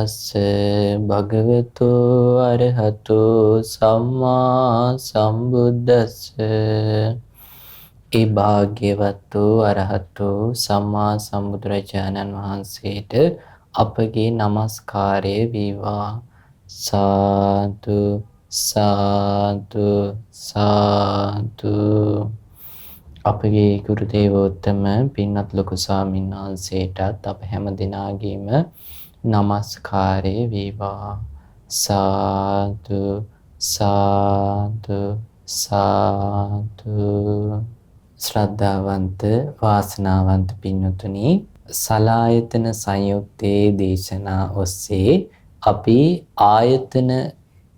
තස්ස භගවතු අරහතු සම්මා සම්බුද්දස්ස. ඒ භාග්‍යවතු අරහතු සම්මා සම්බුදුරජාණන් වහන්සේට අපගේ නමස්කාරය වේවා. සාදු සාදු සාදු. අපගේ ගුරු දේවෝත්තම පින්වත් ලොකු ස්වාමීන් වහන්සේටත් අප හැම දිනාගේම නමස්කාරය වේවා. සාදු සාදු සාදු. ශ්‍රද්ධාවන්ත වාසනාවන්ත පින්වතුනි, සලායතන සංයුත්තේ දේශනා ඔස්සේ අපි ආයතන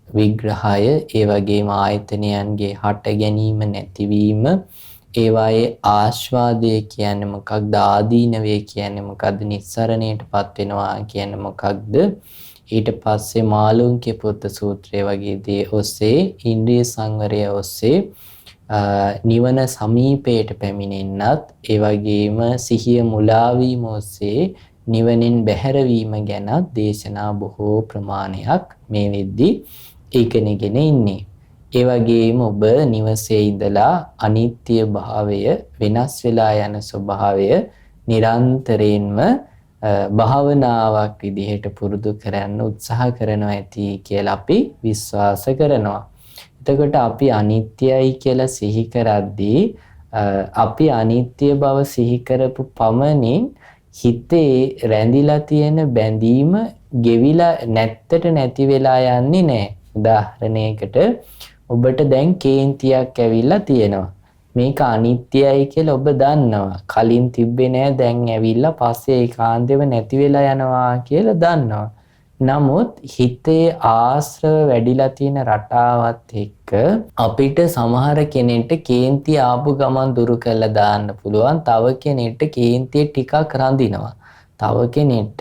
විග්‍රහය, ඒ වගේම ආයතනයන්ගේ හට ගැනීම නැතිවීම, ඒවායේ ආස්වාදය කියන්නේ මොකක්ද, ආදීනවය කියන්නේ මොකක්ද, නිස්සරණයටපත් වෙනවා කියන්නේ මොකක්ද, ඊට පස්සේ මාළුන්ගේ පුත්ත සූත්‍රය වගේ දේ ඔස්සේ, ඉන්ද්‍රිය සංවරය ඔස්සේ නිවන සමීපයට පැමිණෙන්නත්, ඒ වගේම සිහිය මුලා වීම ඔස්සේ නිවනින් බැහැරවීම ගැන දේශනා බොහෝ ප්‍රමාණයක් මේ වෙද්දී ඉගෙනගෙන ඉන්නේ. ඒ වගේම ඔබ නිවසේ ඉඳලා අනිත්‍ය භාවය, වෙනස් වෙලා යන ස්වභාවය නිරන්තරයෙන්ම භාවනාවක් විදිහට පුරුදු කරන්න උත්සාහ කරනවා ඇති කියලා අපි විශ්වාස කරනවා. එතකොට අපි අනිත්‍යයි කියලා සිහි කරද්දී අපි අනිත්‍ය බව සිහි කරපු පමණින් හිතේ රැඳිලා තියෙන බැඳීම ගෙවිලා නැත්තට නැති වෙලා යන්නේ නැහැ. උදාහරණයකට ඔබට දැන් කේන්තියක් ඇවිල්ලා තියෙනවා. මේක අනිත්‍යයි කියලා ඔබ දන්නවා. කලින් තිබ්බේ නෑ, දැන් ඇවිල්ලා පස්සේ ඒකාන්තෙම නැති වෙලා යනවා කියලා දන්නවා. නමුත් හිතේ ආශ්‍රව වැඩිලා තියෙන රටාවත් එක්ක අපිට සමහර කෙනෙක්ට කේන්තිය ආපු ගමන් දුරු කරලා දාන්න පුළුවන්. තව කෙනෙක්ට කේන්තිය ටිකක් රඳිනවා. තව කෙනෙක්ට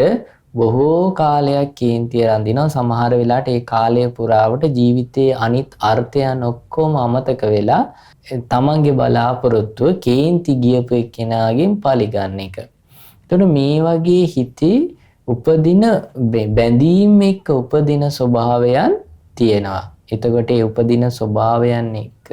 බොහෝ කාලයක් කේන්තිය රඳිනවා. සමහර වෙලාවට ඒ කාලය පුරාවට ජීවිතයේ අනිත් අර්ථයන් ඔක්කොම අමතක වෙලා තමන්ගේ බලාපොරොත්තුව කේන්ති ගියපු එක්කෙනාගෙන් පරිගන්න එක. එතකොට මේ වගේ හිතේ උපදින බැඳීම් එක්ක උපදින ස්වභාවයන් තියෙනවා. එතකොට ඒ උපදින ස්වභාවයන් එක්ක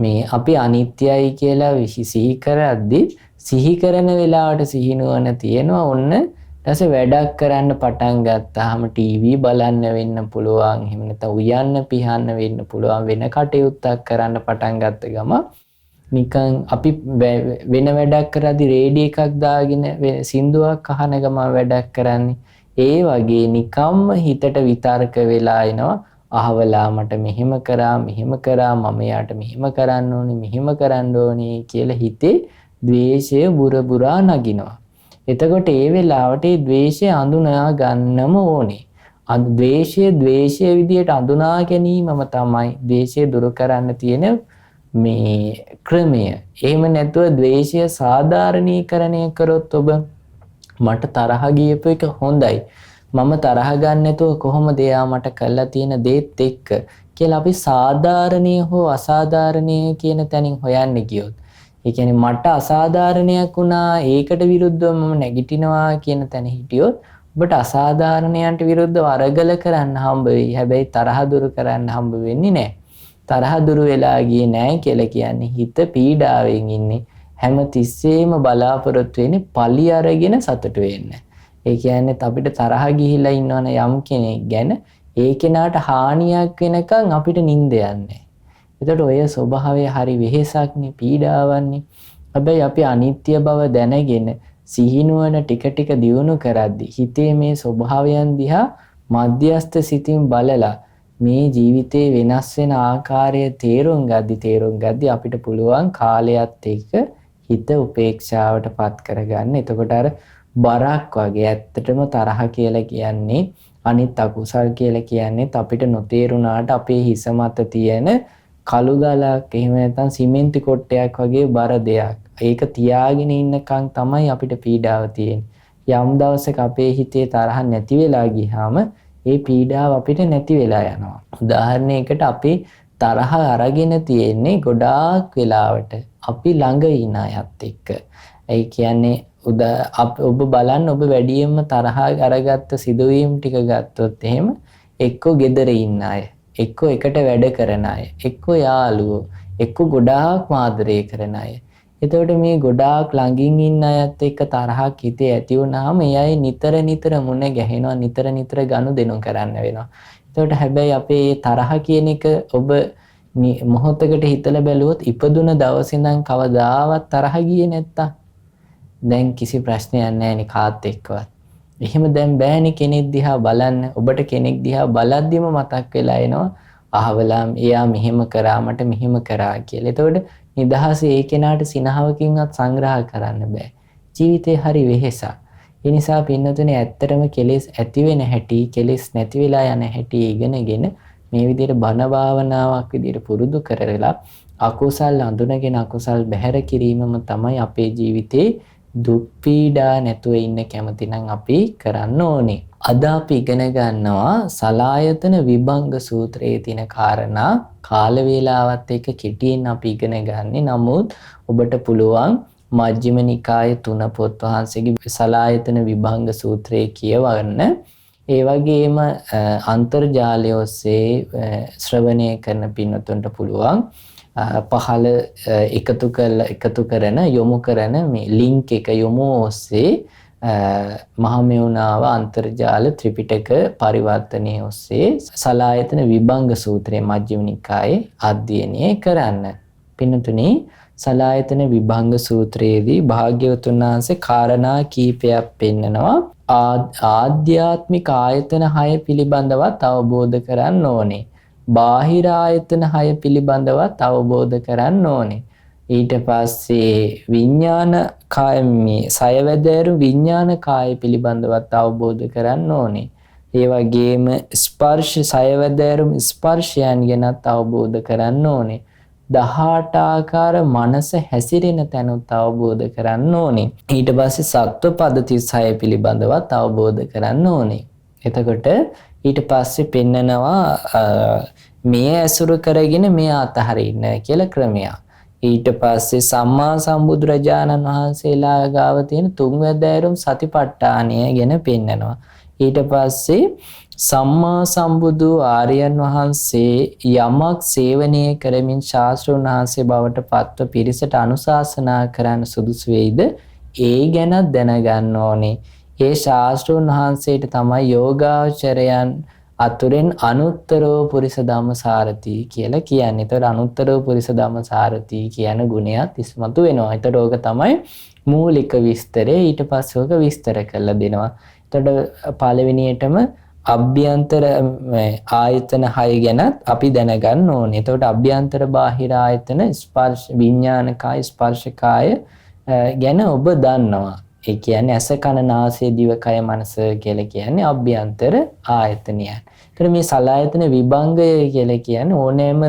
මේ අපි අනිත්‍යයි කියලා සිහි කරද්දී, සිහි කරන වෙලාවට සිහිනුවන තියෙනවා. ඔන්න ඊටසේ වැඩක් කරන්න පටන් ගත්තාම ටීවී බලන්න වෙන්න පුළුවන්, එහෙම නැත්නම් උයන්න පිහන්න වෙන්න පුළුවන්, වෙන කටයුත්තක් කරන්න පටන් ගත්ත ගම නිකන් අපි වෙන වැඩක් කරද්දී රේඩියෝ එකක් දාගෙන සින්දුවක් අහන ගම වැඩක් කරන්නේ. ඒ වගේ නිකම්ම හිතට විතර්ක වෙලා එනවා. අහවලා මට මෙහෙම කරා, මෙහෙම කරා, මම යාට මෙහෙම කරන්න ඕනේ, මෙහෙම කරන්න ඕනේ කියලා හිතේ ද්වේෂය බුරා නගිනවා. එතකොට ඒ වෙලාවට ඒ ද්වේෂය අඳුනා ගන්නම ඕනේ. ද්වේෂය විදියට අඳුනා ගැනීමම තමයි ද්වේෂය දුරු කරන්න තියෙන මේ ක්‍රමය. එහෙම නැතුව ද්වේෂය සාධාරණීකරණය කරොත් ඔබ මට තරහ ගියපු එක හොඳයි, මම තරහ ගන්න නැතුව කොහොමද එයා මට කළා තියෙන දේත් එක්ක කියලා අපි සාධාරණීය හෝ අසාධාරණීය කියන තැනින් හොයන්න ගියොත්, ඒ කියන්නේ මට අසාධාරණයක් වුණා, ඒකට විරුද්ධව මම නැගිටිනවා කියන තැන හිටියොත් ඔබට අසාධාරණයන්ට විරුද්ධව අරගල කරන්න හම්බ වෙයි. හැබැයි තරහ දුරු කරන්න හම්බ වෙන්නේ නැහැ. තරහ දුරු වෙලා ගියේ නැහැ කියලා කියන්නේ හිත පීඩාවෙන් ඉන්නේ. හැම තිස්සෙම බලාපොරොත්තු වෙන්නේ පලි අරගෙන සතුට වෙන්න. ඒ කියන්නේ අපිට තරහ ගිහිලා ඉන්නවනේ යම් කෙනෙක් ගැන, ඒ කෙනාට හානියක් වෙනකන් අපිට නිින්ද යන්නේ. එතකොට ඔය ස්වභාවය හරි වෙහෙසක්නේ, පීඩාවන්නේ. හැබැයි අපි අනිත්‍ය බව දැනගෙන සිහිනුවන ටික ටික දියුණු කරද්දී හිතේ මේ ස්වභාවයන් දිහා මධ්‍යස්ථ සිතින් බලලා මේ ජීවිතේ වෙනස් වෙන ආකාරය තේරුම් ගද්දි අපිට පුළුවන් කාලයත් එක්ක හිත උපේක්ෂාවට පත් කරගන්න. එතකොට අර බරක් වගේ, ඇත්තටම තරහ කියලා කියන්නේ, අනිත් අකුසල් කියලා කියන්නේ අපිට නොතේරුණාට අපේ හිස මත තියෙන කළු ගලක්, එහෙම නැත්නම් සිමෙන්ති කොටයක් වගේ බර දෙයක්. ඒක තියාගෙන ඉන්නකන් තමයි අපිට පීඩාව තියෙන්නේ. යම් දවසක අපේ හිතේ තරහ නැති වෙලා ගියාම ඒ පීඩාව අපිට නැති වෙලා යනවා. උදාහරණයකට අපි තරහ අරගෙන තියෙන්නේ ගොඩාක් වෙලාවට අපි ළඟ ඉන්න අයත් එක්ක. ඒ කියන්නේ ඔබ බලන්න ඔබ වැඩියෙන්ම තරහ අරගත්ත සිදුවීම් ටික ගත්තොත් එහෙම එක්කෝ ගෙදර ඉන්න අය, එක්කෝ එකට වැඩ කරන අය, එක්කෝ යාළුවෝ, එක්කෝ ගොඩාක් ආදරය කරන අය. එතකොට මේ ගොඩාක් ළඟින් ඉන්න අයත් එක්ක තරහක් හිතේ ඇති වුණාම ඒ අය නිතර මුණ ගැහෙනවා, නිතර ගනුදෙනු කරන්න වෙනවා. එතකොට හැබැයි අපේ මේ තරහ කියන එක ඔබ මොහොතකට හිතලා බැලුවොත් ඉපදුන දවසේ ඉඳන් කවදාවත් තරහ ගියේ නැත්තම් දැන් කිසි ප්‍රශ්නයක් නැහැ නේ කාත් එක්කවත්. එහෙම දැන් බෑනේ කෙනෙක් දිහා බලන්න. ඔබට කෙනෙක් දිහා බලද්දිම මතක් වෙලා එනවා අහවලා එයා මෙහෙම කරා මට මෙහෙම කරා කියලා. එතකොට නිදහසේ ඒ කෙනාට සිනහවකින්වත් සංග්‍රහ කරන්න බෑ. ජීවිතේ හරි වෙහෙසක්. ඒ නිසා පින්නතුනේ ඇත්තටම කෙලෙස් ඇති වෙන හැටි, කෙලෙස් නැති වෙලා යන හැටි ඉගෙනගෙන මේ විදිහට බණ භාවනාවක් විදිහට පුරුදු කරලා අකුසල් අඳුනගෙන අකුසල් බැහැර කිරීමම තමයි අපේ ජීවිතේ දුක් පීඩා නැතුව ඉන්න කැමති නම් අපි කරන්න ඕනේ. අද අපි ඉගෙන ගන්නවා සලායතන විභංග සූත්‍රයේ තියෙන කාරණා කාල වේලාවත් එක්ක කෙටියෙන් අපි ඉගෙන ගන්නේ. නමුත් ඔබට පුළුවන් මජ්ක්‍ධිම නිකායේ 3 පොත් වහන්සේගේ සලායතන විභංග සූත්‍රය කියවන්න. ඒ වගේම අන්තර්ජාලය ඔස්සේ ශ්‍රවණය කරන පින්නතුන්ට පුළුවන් පහළ එකතු කරන යොමු කරන මේ ලින්ක් එක යොමු ඔස්සේ මහමෙවුනාව අන්තර්ජාල ත්‍රිපිටක පරිවර්තනයේ ඔස්සේ සලායතන විභංග සූත්‍රයේ මජ්ක්‍ධිම නිකායේ අධ්‍යයනය කරන්න. පින්නතුනි සලායතන විභංග සූත්‍රයේදී භාග්‍යවතුන් වහන්සේ කාරණා කීපයක් පෙන්නනවා. ආධ්‍යාත්මික ආයතන 6 පිළිබඳවත් අවබෝධ කරන්න ඕනේ. බාහිර ආයතන 6 පිළිබඳවත් අවබෝධ කරන්න ඕනේ. ඊට පස්සේ විඥාන කාය මේ සයවැදෑරු විඥාන කාය පිළිබඳවත් අවබෝධ කරන්න ඕනේ. ඒ වගේම ස්පර්ශ සයවැදෑරු ස්පර්ශයන් ගැනත් අවබෝධ කරන්න ඕනේ. 18 ආකාර මනස හැසිරෙන තැනුත් අවබෝධ කරන්න ඕනේ. ඊට පස්සේ සත්ව පද 36 පිළිබඳවත් අවබෝධ කරන්න ඕනේ. එතකොට ඊට පස්සේ පෙන්නනවා මේ ඇසුරු කරගෙන මේ අතහරින්න කියලා ක්‍රමයක්. ඊට පස්සේ සම්මා සම්බුදුරජාණන් වහන්සේලා ගාව තියෙන තුන්වැදෑරුම් සතිපට්ඨානය ගැන පෙන්නනවා. ඊට පස්සේ සම්මා සම්බුදු ආර්යයන් වහන්සේ යමක් සේවනය කරමින් ශාස්ත්‍රඥ වහන්සේ බවට පත්ව පිරිසට අනුශාසනා කරන්න සුදුසු වෙයිද ඒ ගැන දැනගන්න ඕනේ. ඒ ශාස්ත්‍රඥ වහන්සේට තමයි යෝගාචරයන් අතුරෙන් අනුත්තරෝ පුරිස ධම්මසාරති කියලා කියන්නේ. ඒතර අනුත්තරෝ පුරිස ධම්මසාරති කියන ගුණයත් ඉස්මතු වෙනවා. ඒතර ඕක තමයි මූලික විස්තරය. ඊට පස්සේ ඕක විස්තර කරලා දෙනවා. එතකොට පළවෙනියටම අභ්‍යන්තර ආයතන 6 ගැනත් අපි දැනගන්න ඕනේ. එතකොට අභ්‍යන්තර බාහිර ආයතන ස්පර්ශ විඥාන කාය ස්පර්ශ කාය ගැන ඔබ දන්නවා. ඒ කියන්නේ ඇස කන නාසය දිව කය මනස කියලා කියන්නේ අභ්‍යන්තර ආයතනයන්. ඒතර මේ සලායතන විභංගය කියලා කියන්නේ ඕනෑම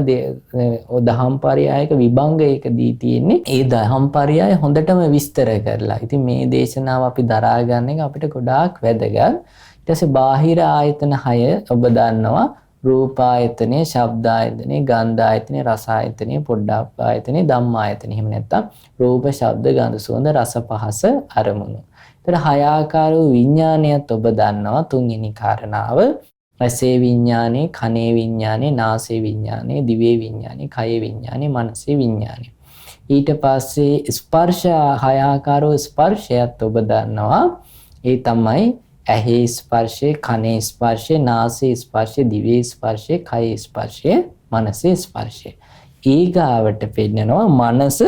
දහම් පරයයක විභංගයකදී තියෙන්නේ. ඒ දහම් පරයය හොඳටම විස්තර කරලා. ඉතින් මේ දේශනාව අපි දරා ගන්න එක අපිට ගොඩාක් වැදගත්. ඊට පස්සේ බාහිර ආයතන 6 ඔබ දන්නවා. රූපායතනේ, ශබ්දායතනේ, ගන්ධායතනේ, රසායතනේ, පොඩ්ඩාපායතනේ, ධම්මායතනේ. එහෙම නැත්නම් රූප, ශබ්ද, ගන්ධ, සුවඳ, රස, පහස, අරමුණු. ඒතර 6 ආකාර වූ විඥානයත් ඔබ දන්නවා. තුන්වෙනි කාරණාව රසේ විඥානේ, කනේ විඥානේ, නාසයේ විඥානේ, දිවේ විඥානේ, කයේ විඥානේ, මනසේ විඥානේ. ඊට පස්සේ ස්පර්ශ 6 ආකාර වූ ස්පර්ශයත් ඔබ දන්නවා. ඒ තමයි ඇහි ස්පර්ශය, කනේ ස්පර්ශය, නාසයේ ස්පර්ශය, දිවේ ස්පර්ශය, කයේ ස්පර්ශය, මනසේ ස්පර්ශය. ඊගාවට පෙන්නනවා මනස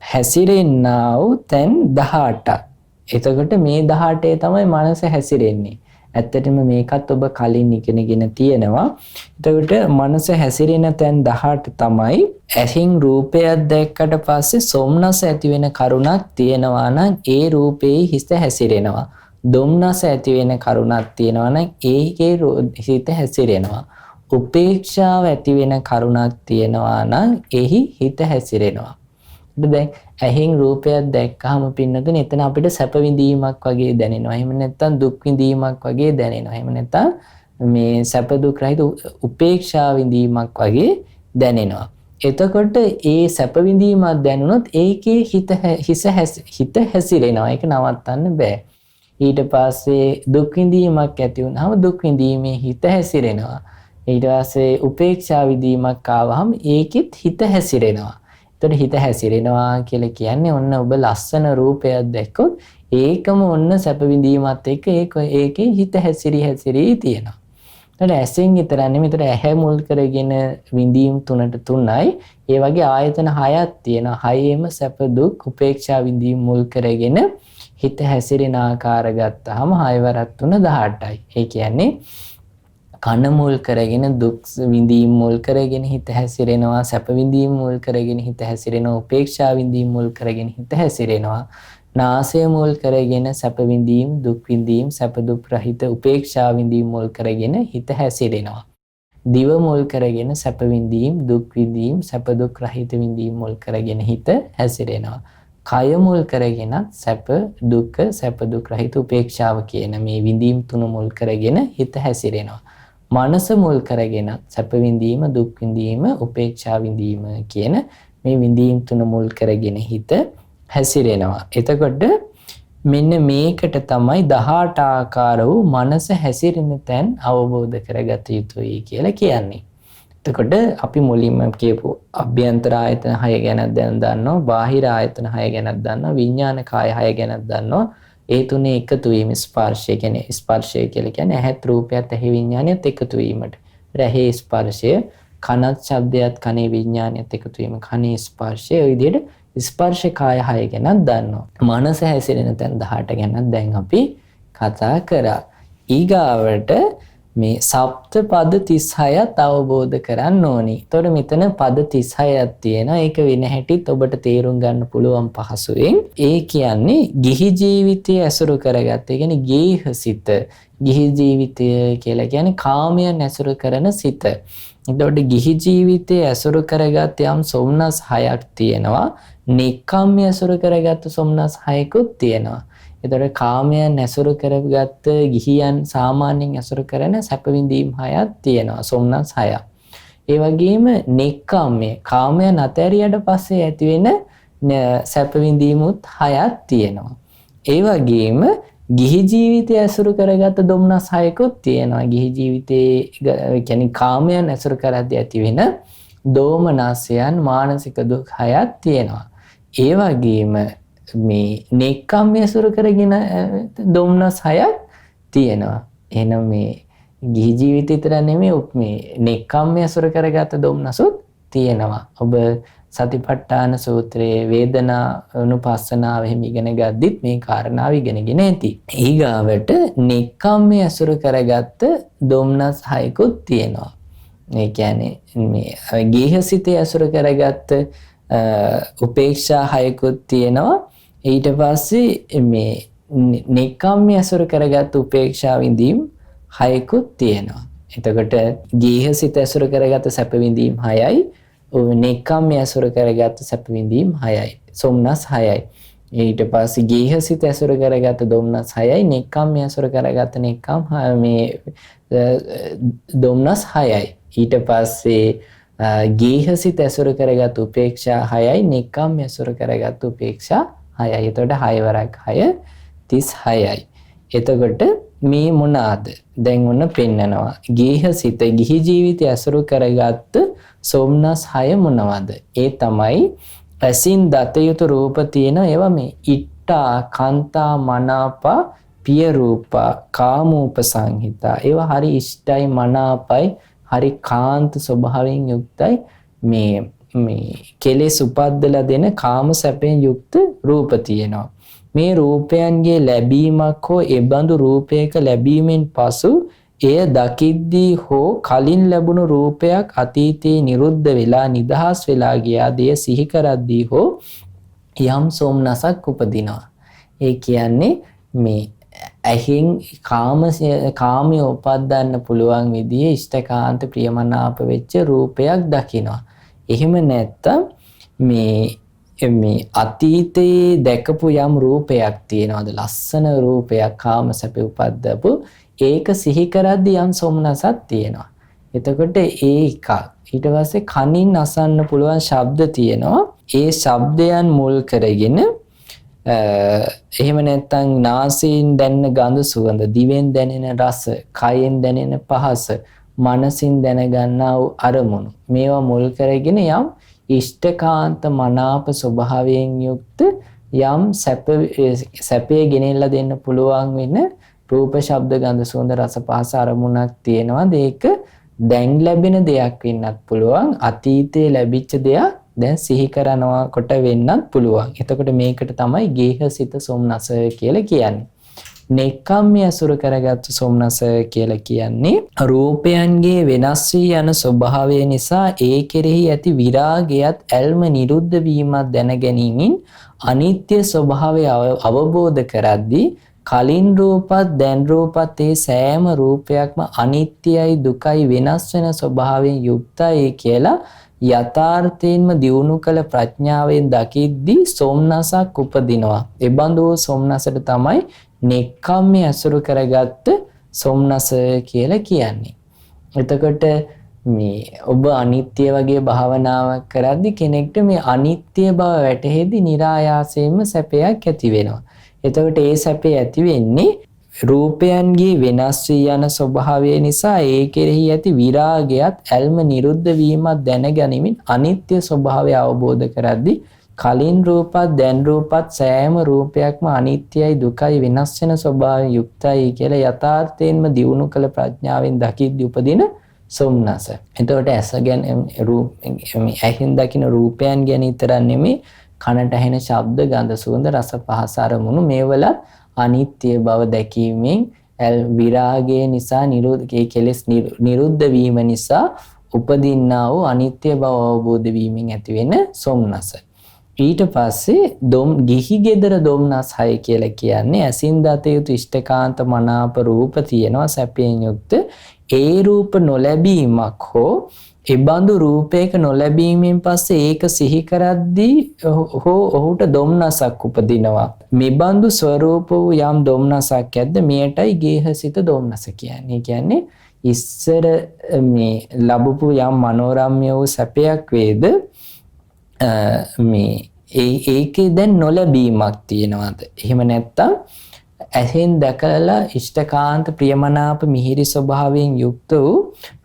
හැසිරෙන්නා වූ තැන් 18ක්. එතකොට මේ 18 තමයි මනස හැසිරෙන්නේ. ඇත්තටම මේකත් ඔබ කලින් ඉගෙනගෙන තියෙනවා. එතකොට මනස හැසිරෙන තැන් 18 තමයි ඇහින් රූපයක් දැක්කට පස්සේ සොම්නස ඇති වෙන කරුණක් තියෙනවා නම් ඒ රූපේ හිත හැසිරෙනවා. දුම්නස ඇති වෙන කරුණක් තියෙනවා නම් ඒකේ හිත හැසිරෙනවා. උපේක්ෂාව ඇති වෙන කරුණක් තියෙනවා නම් එහි හිත හැසිරෙනවා. දැන් ඇහෙන් රූපයක් දැක්කහම පින්නතුනේ එතන අපිට සැප විඳීමක් වගේ දැනෙනවා. එහෙම නැත්නම් දුක් විඳීමක් වගේ දැනෙනවා. එහෙම නැත්නම් මේ සැප දුක් රහිත උපේක්ෂා විඳීමක් වගේ දැනෙනවා. එතකොට ඒ සැප විඳීමක් දැනුනොත් ඒකේ හිත හැසිරෙනවා. ඒක නවත්තන්න බෑ. ඊට පස්සේ දුක් විඳීමක් ඇති වුනහම දුක් විඳීමේ හිත හැසිරෙනවා. ඊට පස්සේ උපේක්ෂා විඳීමක් ආවහම ඒකෙත් හිත හැසිරෙනවා. එතකොට හිත හැසිරෙනවා කියලා කියන්නේ ඔන්න ඔබ ලස්සන රූපයක් දැක්කොත් ඒකම ඔන්න සැප විඳීමත් එක්ක ඒකේ හිත හැසිරී තියෙනවා. එතකොට ඇසෙන් විතර නෙමෙයි. එතකොට ඇහැ මුල් කරගෙන විඳීම් 3ට 3යි. ඒ වගේ ආයතන 6ක් තියෙනවා. 6ෙම සැප දුක් උපේක්ෂා විඳීම් මුල් කරගෙන හිත හැසිරෙන ආකාර ගත්තාම 6 වරක් 3 18යි. ඒ කියන්නේ කන මුල් කරගෙන දුක් විඳීම් මුල් කරගෙන හිත හැසිරෙනවා, සැප විඳීම් මුල් කරගෙන හිත හැසිරෙනවා, උපේක්ෂා විඳීම් මුල් කරගෙන හිත හැසිරෙනවා. නාසය මුල් කරගෙන සැප විඳීම්, දුක් විඳීම්, සැප දුක් රහිත උපේක්ෂා විඳීම් මුල් කරගෙන හිත හැසිරෙනවා. දිව මුල් කරගෙන සැප විඳීම්, දුක් විඳීම්, සැප දුක් රහිත විඳීම් මුල් කරගෙන හිත හැසිරෙනවා. කය මුල් කරගෙන සැප දුක, සැප දුක් රහිත උපේක්ෂාව කියන මේ විඳීම් 3 මුල් කරගෙන හිත හැසිරෙනවා. මනස මුල් කරගෙන සැප විඳීම, දුක් විඳීම, උපේක්ෂා විඳීම කියන මේ විඳීම් 3 මුල් කරගෙන හිත හැසිරෙනවා. එතකොට මෙන්න මේකට තමයි 18 ආකාර වූ මනස හැසිරෙන තැන් අවබෝධ කරගත යුතුයි කියලා කියන්නේ. එතකොට අපි මුලින්ම කියපු අභ්‍යන්තර ආයතන 6 ගැන දැන් දන්නවා, බාහිර ආයතන 6 ගැනත් දන්නවා, විඥාන කාය 6 ගැනත් දන්නවා. ඒ තුනේ එකතු වීම ස්පර්ශය කියන්නේ ස්පර්ශය කියලා කියන්නේ ඇහත් රූපයත් ඇහි විඥානයත් එකතු වීමට. ඇහි ස්පර්ශය, කනත් ශබ්දයත් කනේ විඥානයත් එකතු වීම, කනේ ස්පර්ශය. ඔය විදිහට ස්පර්ශ කාය 6 ගැනත් දන්නවා. මනස හැසිරෙන තැන් 18 ගැනත් දැන් අපි කතා කරා. ඊගාවට මේ සප්ත පද 36ත් අවබෝධ කරන්න ඕනි. එතකොට මෙතන පද 36ක් තියෙනවා. ඒක වෙන හැටිත් ඔබට තේරුම් ගන්න පුළුවන් පහසුවෙන්. ඒ කියන්නේ ගිහි ජීවිතය ඇසුරු කරගත්ත. ඒ කියන්නේ ගේහසිත. ගිහි ජීවිතය කියලා කියන්නේ කාමයන් ඇසුරු කරන සිත. එතකොට ගිහි ජීවිතය ඇසුරු කරගත් යම් සොම්නස් 6ක් තියෙනවා. නික්කම්ම ඇසුරු කරගත්ත සොම්නස් 6කුත් තියෙනවා. එතකොට කාමයන් ඇසුරු කරගත්ත ගිහියන් සාමාන්‍යයෙන් ඇසුරු කරන සැප විඳීම් 6ක් තියෙනවා. සොම්නස් 6ක්. ඒ වගේම නෙක්ඛම්මය කාමයන් අතහැරියට පස්සේ ඇති වෙන සැප විඳීමුත් 6ක් තියෙනවා. ඒ වගේම ගිහි ජීවිතය ඇසුරු කරගත්ත දුම්නස් 6කුත් තියෙනවා. ගිහි ජීවිතේ කියන්නේ කාමයන් ඇසුරු කරද්දී ඇති වෙන දෝමනස්යන් මානසික දුක් 6ක් තියෙනවා. ඒ වගේම මේ නෙක්ඛම්මය ඇසුරු කරගෙන දුම්නස් 6ක් තියෙනවා. එහෙනම් මේ ගිහි ජීවිතය විතර නෙමෙයි මේ නෙක්ඛම්මය ඇසුරු කරගත්ත දුම්නසුත් තියෙනවා. ඔබ සතිපට්ඨාන සූත්‍රයේ වේදනානුපස්සනාව එහෙම ඉගෙන ගද්දිත් මේ කාරණාව ඉගෙනගෙන ඇති. ඊගාවට නෙක්ඛම්මය ඇසුරු කරගත්ත දුම්නස් 6කුත් තියෙනවා. ඒ කියන්නේ මේ ගේහසිතේ ඇසුරු කරගත්ත උපේක්ෂා 6කුත් තියෙනවා. ඊට පස්සේ මේ නෙක්ඛම්මය ඇසුරු කරගත්ත උපේක්ෂා විඳීම් 6කුත් තියෙනවා. එතකොට ගේහසිත ඇසුරු කරගත්ත සැප විඳීම් 6යි, නෙක්ඛම්මය ඇසුරු කරගත්ත සැප විඳීම් 6යි, සොම්නස් 6යි. ඊට පස්සේ ගේහසිත ඇසුරු කරගත්ත දොම්නස් 6යි, නෙක්ඛම්මය ඇසුරු කරගත්ත මේ දොම්නස් 6යි. ඊට පස්සේ ගේහසිත ඇසුරු කරගත් උපේක්ෂා 6යි, නෙක්ඛම්මය ඇසුරු කරගත් උපේක්ෂා 6යි. එතකොට 6 වරක් 6 36යි. එතකොට මේ මොනවාද? දැන් ඔන්න පෙන්නනවා. ගේහසිත ගිහි ජීවිතය ඇසුරු කරගත් සොම්නස් 6 මොනවාද? ඒ තමයි ඇසින් දත යුතු රූප තියෙන ඒවා මේ ඉට්ඨා, කාන්තා, මනාපා, පිය රූපා, කාමෝපසංහිතා. ඒවා හරි ඉෂ්ටයි, මනාපයි, හරි කාන්ත ස්වභාවයෙන් යුක්තයි. මේ කෙලෙස් උපද්දලා දෙන කාම සැපෙන් යුක්ත රූප තියෙනවා. මේ රූපයන්ගේ ලැබීමක් හෝ එබඳු රූපයක ලැබීමෙන් පසු එය දකිද්දී හෝ කලින් ලැබුණු රූපයක් අතීතයේ නිරුද්ධ වෙලා නිදහස් වෙලා ගියා දෙය සිහි කරද්දී හෝ යම් සෝමනසක් උපදිනවා. ඒ කියන්නේ මේ ඇහෙන් කාමයේ උපද්දන්න පුළුවන් විදිහේ ඉෂ්ඨකාන්ත ප්‍රියමනාප වෙච්ච රූපයක් දකිනවා. එහෙම නැත්තම් මේ අතීතයේ දැකපු යම් රූපයක් තියෙනවාද, ලස්සන රූපයක් කාම සැපේ උපද්දපු, ඒක සිහි කරද්දී යම් සොම්නසක් තියෙනවා. එතකොට ඒ එකක්. ඊට පස්සේ කනින් අසන්න පුළුවන් ශබ්ද තියෙනවා. ඒ ශබ්දයන් මුල් කරගෙන එහෙම නැත්නම් නාසයෙන් දැනෙන ගඳ සුවඳ, දිවෙන් දැනෙන රස, කයෙන් දැනෙන පහස, මනසින් දැනගන්නා වූ අරමුණු. මේවා මුල් කරගෙන යම් ඉෂ්ඨකාන්ත මනාප ස්වභාවයෙන් යුක්ත යම් සැපේ ගෙනෙල්ලා දෙන්න පුළුවන් වෙන රූප, ශබ්ද, ගන්ධ, සුවඳ, රස, පහස අරමුණක් තියෙනවා. ඒක දැන් ලැබෙන දෙයක් වෙන්නත් පුළුවන්. අතීතයේ ලැබිච්ච දෙයක් දැන් සිහි කරනවා කොට වෙන්නත් පුළුවන්. එතකොට මේකට තමයි ගේහසිත සොම්නස කියලා කියන්නේ. නෙක්ඛම්මය අසුර කරගත්තු සොම්නස කියලා කියන්නේ රූපයන්ගේ වෙනස් වී යන ස්වභාවය නිසා ඒ කෙරෙහි ඇති විරාගයත් ඇල්ම නිරුද්ධ වීමත් දැන ගැනීමෙන් අනිත්‍ය ස්වභාවය අවබෝධ කරද්දී කලින් රූපත් දැන් රූපත් ඒ සෑම රූපයක්ම අනිත්‍යයි දුකයි වෙනස් වෙන ස්වභාවයෙන් යුක්තයි කියලා යථාර්ථයෙන්ම දියුණු කළ ප්‍රඥාවෙන් දකිද්දී සොම්නසක් උපදිනවා. ඒ බඳු සොම්නසට තමයි නෙක්ඛම්මය අසුරු කරගත්ත සොම්නස කියලා කියන්නේ. එතකොට මේ ඔබ අනිත්‍ය වගේ භාවනාවක් කරද්දී කෙනෙක්ට මේ අනිත්‍ය බව වැටහෙද්දී નિરાයාසයෙන්ම සැපයක් ඇති වෙනවා. එතකොට ඒ සැපේ ඇති වෙන්නේ රූපයන්ගේ වෙනස් වී යන ස්වභාවය නිසා ඒ කෙරෙහි ඇති විරාගයත් ඇල්ම නිරුද්ධ වීමත් දැනගැනීමෙන් අනිත්‍ය ස්වභාවය අවබෝධ කරද්දී කලින් රූපත් දැන් රූපත් සෑම රූපයක්ම අනිත්‍යයි දුකයි වෙනස් වෙන ස්වභාවයෙන් යුක්තයි කියලා යථාර්ථයෙන්ම දියුණු කළ ප්‍රඥාවෙන් දකිද්දී උපදින සොම්නස. එතකොට ඇහෙන් දකින රූපයන් ගැන විතරක් නෙමෙයි කනට ඇහෙන ශබ්ද, ගන්ධ, සුවඳ, රස, පහස අරමුණු මේවලත් අනිත්‍ය බව දැකීමෙන් විරාගය නිසා කෙලෙස් නිරුද්ධ වීම නිසා උපදින්නා වූ අනිත්‍ය බව අවබෝධ වීමෙන් ඇති වෙන සොම්නස. ඊට පස්සේ ගිහි ගෙදර දොම්නස් 6 කියලා කියන්නේ ඇසින් දත යුතු ඉෂ්ඨකාන්ත මනාප රූප තියෙනවා සැපයෙන් යුක්ත. ඒ රූප නොලැබීමක් හෝ එබඳු රූපයක නොලැබීමෙන් පස්සේ ඒක සිහි කරද්දී ඔහුට දොම්නසක් උපදිනවා. මෙබඳු ස්වરૂප වූ යම් දොම්නසක් ඇද්ද මෙයටයි ගේහසිත දොම්නස කියන්නේ. කියන්නේ ඉස්සර මේ ලැබපු යම් මනෝරම්‍ය වූ සැපයක් වේද මේ ඒකේ දැන් නොලැබීමක් තියෙනවාද? එහෙම නැත්නම් ඇහෙන් දැකලා ඉෂ්ඨකාන්ත ප්‍රියමනාප මිහිරි ස්වභාවයෙන් යුක්ත වූ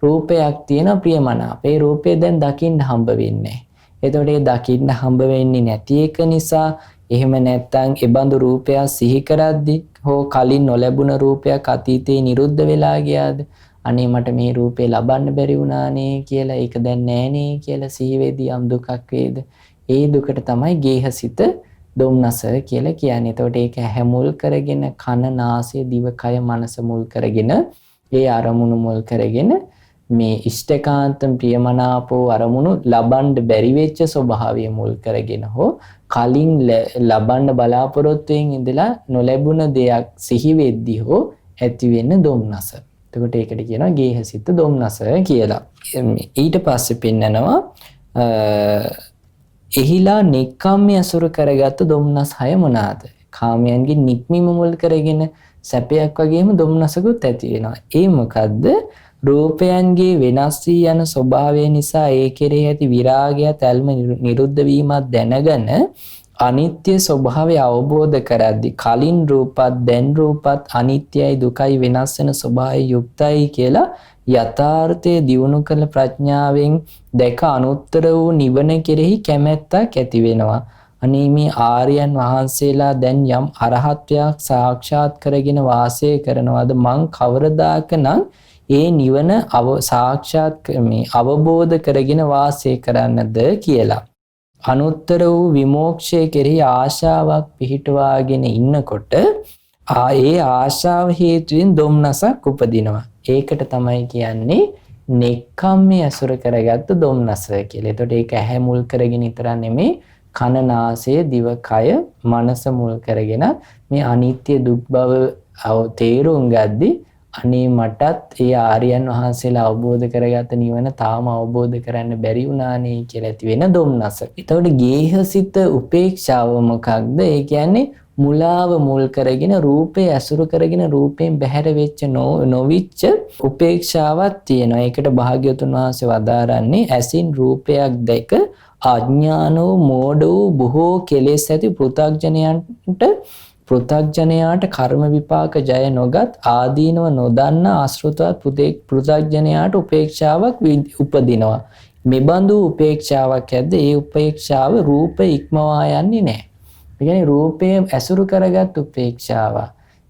රූපයක් තියෙන ප්‍රියමනාප. ඒ රූපේ දැන් දකින්න හම්බ වෙන්නේ නැහැ. එතකොට ඒ දකින්න හම්බ වෙන්නේ නැති එක නිසා එහෙම නැත්නම් ඒ බඳු රූපයක් සිහි කරද්දී හෝ කලින් නොලැබුණ රූපයක් අතීතේ නිරුද්ධ වෙලා ගියාද? අනේ මට මේ රූපේ ලබන්න බැරි වුණානේ කියලා ඒක දැන් නැහනේ කියලා සිහි වෙදී යම් දුකක් වේද? ඒ දුකට තමයි ගේහසිත දොම්නස කියලා කියන්නේ. එතකොට ඒක ඇහැ මුල් කරගෙන කන නාසය දිව කය මනස මුල් කරගෙන ඒ අරමුණු මුල් කරගෙන මේ ඉෂ්ඨකාන්තම් ප්‍රියමනාපෝ අරමුණු ලබන්න බැරි වෙච්ච ස්වභාවය මුල් කරගෙන හෝ කලින් ලබන්න බලාපොරොත්තුෙන් ඉඳලා නොලැබුණ දෙයක් සිහි වෙද්දී හෝ ඇති වෙන දොම්නස. එතකොට ඒකට කියනවා ගේහසිත දොම්නස කියලා. ඊට පස්සේ පෙන්නනවා එහිලා නෙක්ඛම්මය අසුර කරගත්ත දොම්නස් 6 මොනවාද? කාමයන්ගේ නික්මීම මුල් කරගෙන සැපයක් වගේම දොම්නසකුත් ඇති වෙනවා. ඒ මොකද්ද? රූපයන්ගේ වෙනස් වී යන ස්වභාවය නිසා ඒ කෙරෙහි ඇති විරාගයත් ඇල්ම නිරුද්ධ වීමත් දැනගෙන අනිත්‍ය ස්වභාවය අවබෝධ කරද්දී කලින් රූපත් දැන් රූපත් අනිත්‍යයි දුකයි වෙනස් වෙන ස්වභාවය යුක්තයි කියලා යථාර්ථයේ දියුණු කළ ප්‍රඥාවෙන් දැක අනුත්තර වූ නිවන කෙරෙහි කැමැත්තක් ඇති වෙනවා. අනේ මේ ආර්යයන් වහන්සේලා දැන් යම් අරහත්ත්වයක් සාක්ෂාත් කරගෙන වාසය කරනවාද මං කවරදාකනම් ඒ නිවන සාක්ෂාත් අවබෝධ කරගෙන වාසය කරන්නද කියලා. අනුත්තර වූ විමෝක්ෂය කෙරෙහි ආශාවක් පිහිටවාගෙන ඉන්නකොට ඒ ආශාව හේතුවෙන් දොම්නසක් උපදිනවා. ඒකට තමයි කියන්නේ නෙක්ඛම්මය අසුර කරගත්ත දොම්නස කියලා. එතකොට ඒක ඇහැ මුල් කරගෙන විතර නෙමෙයි කන නාසය දිව කය මනස මුල් කරගෙන මේ අනිත්‍ය දුක් බව තේරුම් ගද්දී අනේ මටත් ඒ ආර්යයන් වහන්සේලා අවබෝධ කරගත්ත නිවන තාම අවබෝධ කරන්න බැරි වුණානේ කියලා ඇති වෙන දොම්නස. එතකොට ගේහසිත උපේක්ෂාව මොකක්ද? ඒ කියන්නේ මුලාව මුල් කරගෙන රූපේ ඇසුරු කරගෙන රූපයෙන් බැහැර වෙච්ච නොවිච්ච උපේක්ෂාවක් තියෙනවා. ඒකට භාග්‍යවතුන් වහන්සේ වදාරන්නේ ඇසින් රූපයක් දැක අඥානෝ මෝඩෝ බොහෝ කෙලෙස් ඇති පෘථග්ජනයාට කර්ම විපාක ජය නොගත් ආදීනව නොදන්නා ආශ්‍රිතවත් පෘථග්ජනයාට උපේක්ෂාවක් උපදිනවා. මෙබඳු උපේක්ෂාවක් ඇද්ද ඒ උපේක්ෂාව රූප ඉක්මවා යන්නේ නැහැ. ඒ කියන්නේ රූපය ඇසුරු කරගත් උපේක්ෂාව.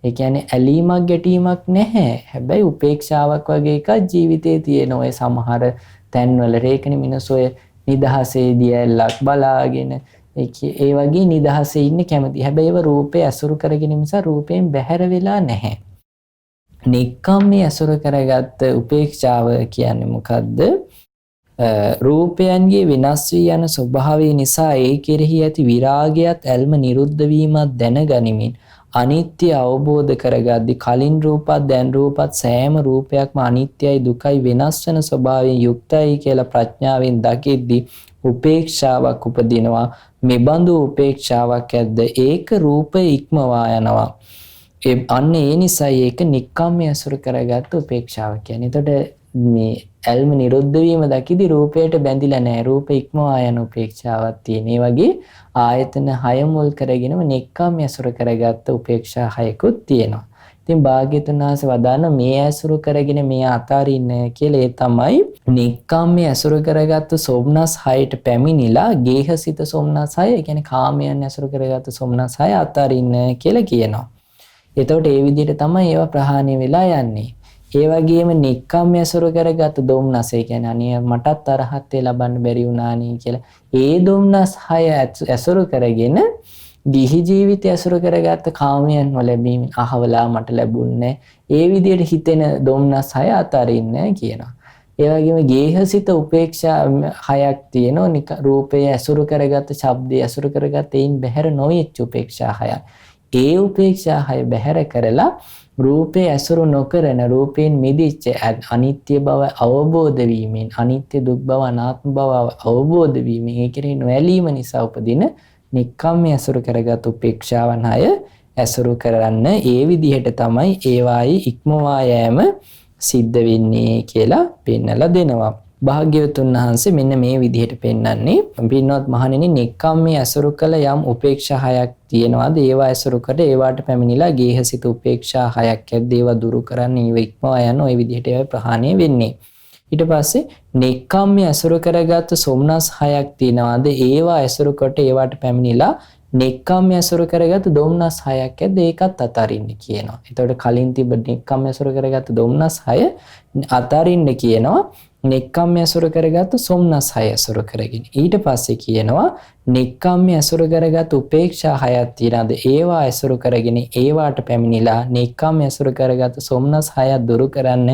ඒ කියන්නේ ඇලීමක් ගැටීමක් නැහැ. හැබැයි උපේක්ෂාවක් වගේ එකක් ජීවිතේ තියෙන ඔය සමහර තැන්වල රේකනේ මිනිස්සු ඔය නිදහසේදී ඇල්ලක් බලාගෙන ඒ වගේ නිදහසේ ඉන්න කැමති. හැබැයි ඒව රූපේ ඇසුරු කරගෙන නිසා රූපයෙන් බැහැර වෙලා නැහැ. නික්කම්මේ ඇසුරු කරගත් උපේක්ෂාව කියන්නේ මොකද්ද? රූපයන්ගේ වෙනස් වී යන ස්වභාවය නිසා ඒ කෙරෙහි ඇති විරාගයත් ඇල්ම නිරුද්ධ වීමත් දැනගනිමින් අනිත්‍ය අවබෝධ කරගද්දී කලින් රූපත් දැන් රූපත් සෑම රූපයක්ම අනිත්‍යයි දුකයි වෙනස් වෙන ස්වභාවයෙන් යුක්තයි කියලා ප්‍රඥාවෙන් දකිද්දී උපේක්ෂාවක් උපදිනවා. මෙබඳු උපේක්ෂාවක් ඇද්ද ඒක රූප ඉක්මවා යනවා. අන්න ඒ නිසා ඒක නික්කම්මයේ අසුර කරගත්ත උපේක්ෂාව කියන්නේ. එතකොට මේ ඇල්ම නිරුද්ධ වීම දකිද්දී රූපයට බැඳිලා නැහැ. රූප ඉක්මවා යන උපේක්ෂාවක් තියෙන. ඒ වගේ ආයතන 6 මුල් කරගෙනම නික්කම්මයේ අසුර කරගත්ත උපේක්ෂා 6කුත් තියෙනවා. ඉතින් භාග්‍යවතුන් වහන්සේ වදාන මේ ඇසුරු කරගෙන මේ අතාරින්න කියලා ඒ තමයි නික්කම්මයේ ඇසුරු කරගත්තු සෝමනස් 6ට පැමිණිලා ගේහසිත සෝමනස් 6 ඒ කියන්නේ කාමයන් ඇසුරු කරගත්තු සෝමනස් 6 අතාරින්න කියලා කියනවා. එතකොට ඒ විදිහට තමයි ඒවා ප්‍රහාණය වෙලා යන්නේ. ඒ වගේම නික්කම්මයේ ඇසුරු කරගත්තු දෝමනස් ඒ කියන්නේ අනේ මටත් අරහත්ත්වය ලබන්න බැරි වුණානේ කියලා. ඒ දෝමනස් 6 ඇසුරු කරගෙන ගිහි ජීවිතය ඇසුරු කරගත්ත කාමයන් ලැබීමෙන් අහවලා මට ලැබුණේ ඒ විදිහට හිතෙන දොම්නස් 6 අතරින්න කියනවා. ඒ වගේම ගේහසිත උපේක්ෂා 6ක් තියෙනවා. රූපය ඇසුරු කරගත්ත, ශබ්දය ඇසුරු කරගත්ත ඒන් බැහැර නොවෙච්ච උපේක්ෂා 6ක්. ඒ උපේක්ෂා 6 බැහැර කරලා රූපේ ඇසුරු නොකරන රූපයෙන් මිදිච්ච අනිත්‍ය බව අවබෝධ වීමෙන් අනිත්‍ය දුක් බව අනාත්ම බව අවබෝධ වීමෙන් ඒ කෙරෙහි නොඇලීම නිසා උපදින නික්කම්මයේ ඇසුරු කරගත් උපේක්ෂාවන් 6 ඇසුරු කරන්න ඒ විදිහට තමයි ඒවායි ඉක්මවා යෑම සිද්ධ වෙන්නේ කියලා පෙන්නලා දෙනවා. භාග්‍යවතුන් වහන්සේ මෙන්න මේ විදිහට පෙන්නන්නේ පින්වත් මහණෙනි නික්කම්මයේ ඇසුරු කළ යම් උපේක්ෂා 6ක් තියෙනවාද ඒවා ඇසුරු කොට ඒවාට පැමිණිලා ගේහසිත උපේක්ෂා 6ක් ඇද්ද ඒවා දුරු කරන්න ඊව ඉක්මවා යන ওই විදිහට ඒවා ප්‍රහාණය වෙන්නේ. ඊට පස්සේ නික්කම්මයේ ඇසුරු කරගත්තු සෝමනස් 6ක් තියෙනවාද ඒවා ඇසුරු කොට ඒවට පැමිණිලා නික්කම්මයේ ඇසුරු කරගත්තු දෝමනස් 6ක් ඇද්ද ඒකත් අතාරින්න කියනවා. එතකොට කලින් තිබ්බ නික්කම්මයේ ඇසුරු කරගත්තු දෝමනස් 6 අතාරින්න කියනවා. නික්කම්මයේ ඇසුරු කරගත්තු සෝමනස් 6 ඇසුරු කරගෙන ඊට පස්සේ කියනවා නික්කම්මයේ ඇසුරු කරගත්තු උපේක්ෂා 6ක් තියෙනවාද ඒවා ඇසුරු කරගෙන ඒවාට පැමිණිලා නික්කම්මයේ ඇසුරු කරගත්තු සෝමනස් 6 දුරු කරන්න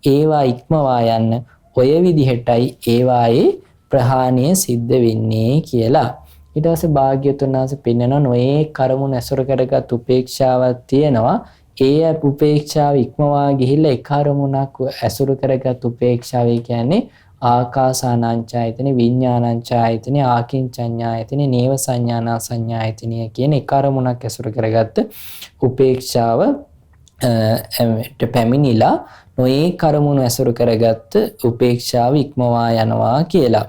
ඒවා ඉක්මවා යන්න ඔය විදිහටයි ඒවායේ ප්‍රහාණය සිද්ධ වෙන්නේ කියලා. ඊට පස්සේ භාග්‍යවතුන් වහන්සේ පෙන්වනවා නොයේ කර්මුණ ඇසුරු කරගත් උපේක්ෂාවක් තියෙනවා. ඒ උපේක්ෂාව ඉක්මවා ගිහිල්ලා ඒ කර්මුණක් ඇසුරු කරගත් උපේක්ෂාව කියන්නේ ආකාසානංචායතන විඥානංචායතන ආකින්චඤ්ඤායතන නේව සංඥානා සංඥායතන කියන ඒ කර්මුණක් ඇසුරු කරගත් උපේක්ෂාව පැමිණිලා නොයේ කර්මුණු ඇසුරු කරගත් උපේක්ෂාව ඉක්මවා යනවා කියලා.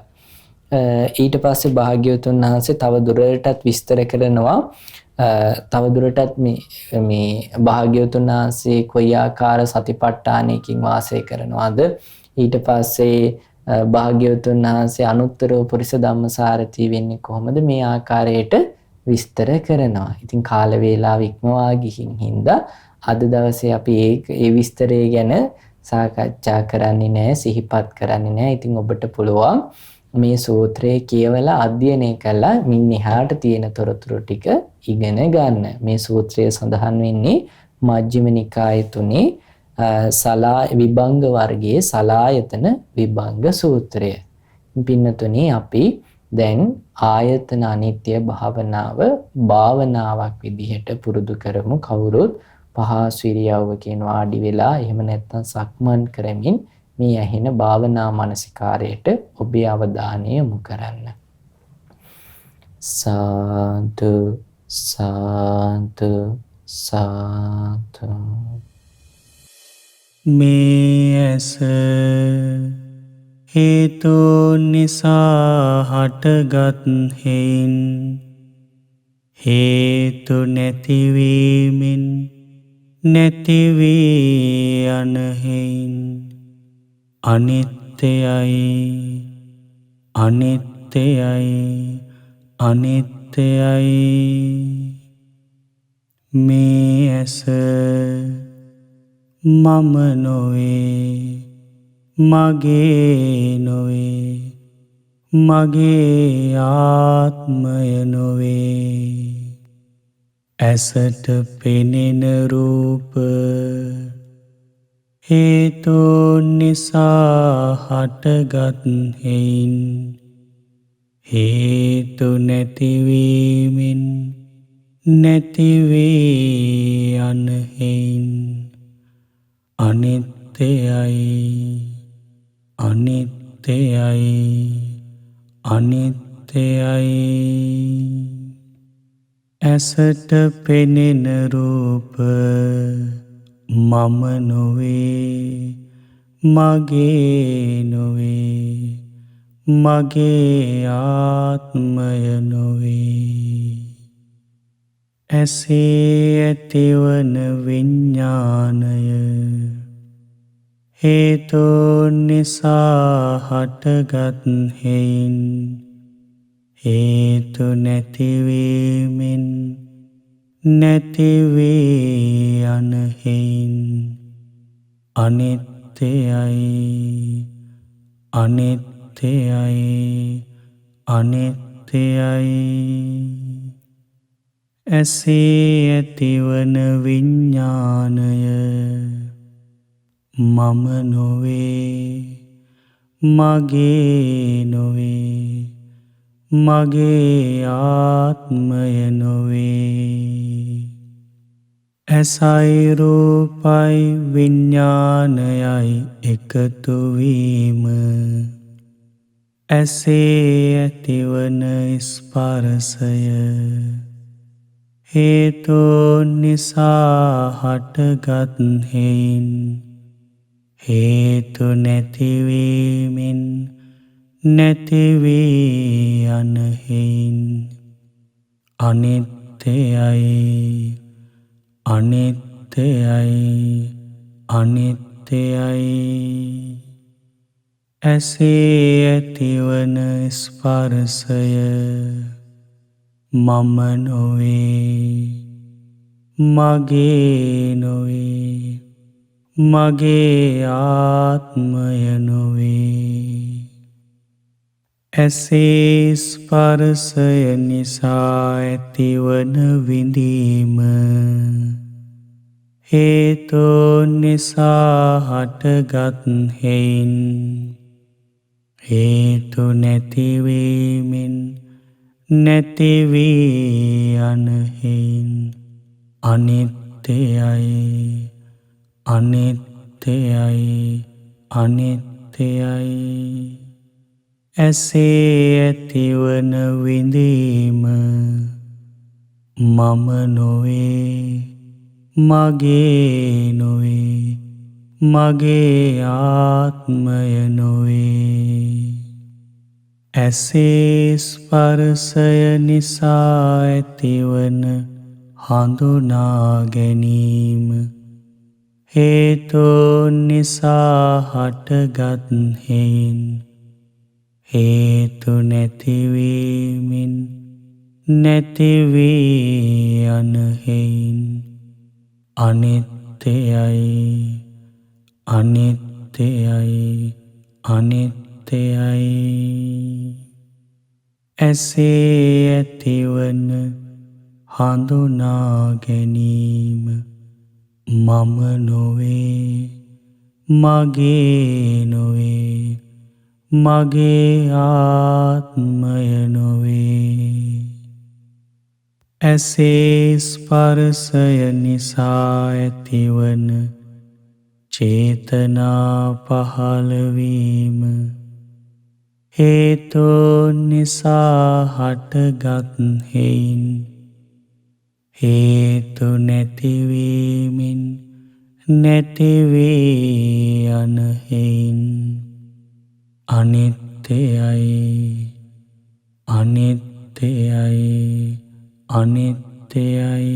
ඊට පස්සේ භාග්‍යවතුන් වහන්සේ තව දුරටත් විස්තර කරනවා. තව දුරටත් මේ භාග්‍යවතුන් වහන්සේ කොයි ආකාර සතිපට්ඨානයකින් වාසය කරනවාද ඊට පස්සේ භාග්‍යවතුන් වහන්සේ අනුත්තර පුරිස ධම්මසාරති වෙන්නේ කොහොමද මේ ආකාරයට විස්තර කරනවා. ඉතින් කාල වේලාව ඉක්මවා ගිහින් හින්දා අද දවසේ අපි ඒ විස්තරය ගැන සාකච්ඡා කරන්නේ නැහැ, සිහිපත් කරන්නේ නැහැ. ඉතින් ඔබට පුළුවන් මේ සූත්‍රය කියවලා අධ්‍යයනය කළා මින් එහාට තියෙන තොරතුරු ටික ඉගෙන ගන්න. මේ සූත්‍රය සඳහන් වෙන්නේ මජ්ක්‍ධිම නිකායේ 3 විභංග වර්ගයේ සලායතන විභංග සූත්‍රය. පින්නතුනි අපි දැන් ආයතන අනිත්‍ය භාවනාවක් විදිහට පුරුදු කරමු. කවුරුත් පහසු ඉරියව්වකින් වාඩි වෙලා එහෙම නැත්නම් සක්මන් කරමින් මේ ඇහෙන භාවනා මානසිකාරයට ඔබේ අවධානය යොමු කරන්න. සාදු සාදු සාදු. මේ ඇස හේතුන් නිසා හටගත් හේයින් හේතු නැතිවීමෙන් නැතිවී යන හේයින් අනිත්‍යයි අනිත්‍යයි අනිත්‍යයි. මේ ඇස මම නොවේ මගේ නොවේ මගේ ආත්මය නොවේ. ඇසට පෙනෙන රූප හේතුන් නිසා හටගත් හේයින් හේතු නැතිවීමෙන් නැතිවී යන හේයින් අනිත්‍යයි අනිත්‍යයි අනිත්‍යයි. ඇසට පෙනෙන රූප මම නොවේ මගේ නොවේ මගේ ආත්මය නොවේ. ඇසේ ඇතිවන විඤ්ඤාණය හේතුන් නිසා හටගත් හේයින් හේතු නැතිවීමෙන් නැතිවී යන හේයින් අනිත්‍යයි අනිත්‍යයි අනිත්‍යයි. ඇසේ ඇතිවන විඤ්ඤාණය මම නොවේ මගේ නොවේ මගේ ආත්මය නොවේ. ඇසයි රූපයි විඤ්ඤාණයයි එකතු වීම ඇසේ ඇතිවන ස්පර්ශය හේතුන් නිසා හටගත් හේයින් හේතු නැතිවීමෙන් නැතිවී යන හේයින් අනිත්‍යයි අනිත්‍යයි අනිත්‍යයි. ඇසේ ඇතිවන ස්පර්ශය මම නොවේ මගේ නොවේ මගේ ආත්මය නොවේ. ඇසේ ස්පර්ශය නිසා ඇතිවන විඳීම හේතුන් නිසා හටගත් හේයින් හේතු නැතිවීමෙන් නැතිවී යන හේයින් අනිත්‍යයි අනිත්‍යයි අනිත්‍යයි. ඇසේ ඇතිවන විඳීම මම නොවේ මගේ නොවේ මගේ ආත්මය නොවේ. ඇසේ ස්පර්ශය නිසා ඇතිවන හඳුනා ගැනීම හේතුන් නිසා හටගත් හේයින් හේතු නැතිවීමෙන් නැතිවී යන හේයින් අනිත්‍යයි අනිත්‍යයි අනිත්‍යයි. ඇසේ ඇතිවන හඳුනා ගැනීම මම නොවේ මගේ නොවේ මගේ ආත්මය නොවේ. ඇසේ ස්පර්ශය නිසා ඇතිවන චේතනා පහළවීම හේතුන් නිසා හටගත් හේයින් හේතු නැතිවීමෙන් නැතිවී යන හේයින් අනිත්‍යයි අනිත්‍යයි අනිත්‍යයි.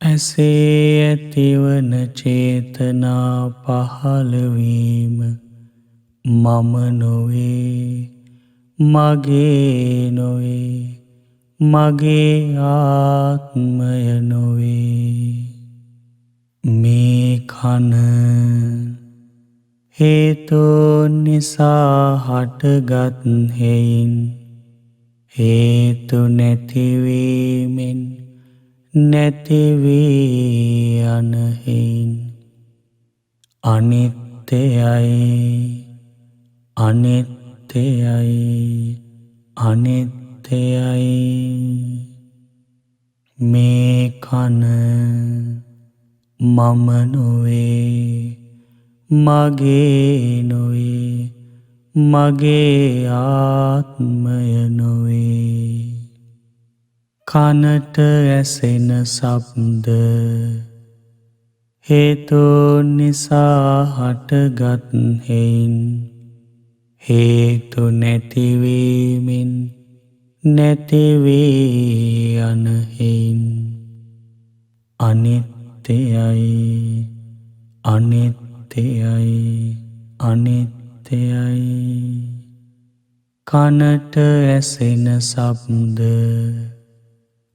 ඇසේ ඇතිවන චේතනා පහළවීම මම නොවේ මගේ නොවේ මගේ ආත්මය නොවේ. මේ කන හේතුන් නිසා හටගත් හේයින් හේතු නැතිවීමෙන් නැතිවී යන හේයින් අනිත්‍යයි අනිත්‍යයි අනිත්‍යයි. මේ කන මම නොවේ මගේ නොවේ මගේ ආත්මය නොවේ. කනට ඇසෙන ශබ්ද හේතුන් නිසා හටගත් හේයින් හේතු නැතිවීමෙන් නැතිවී යන හේයින් අනිත්‍යයි අනිත්‍යයි අනිත්‍යයි. කනට ඇසෙන ශබ්ද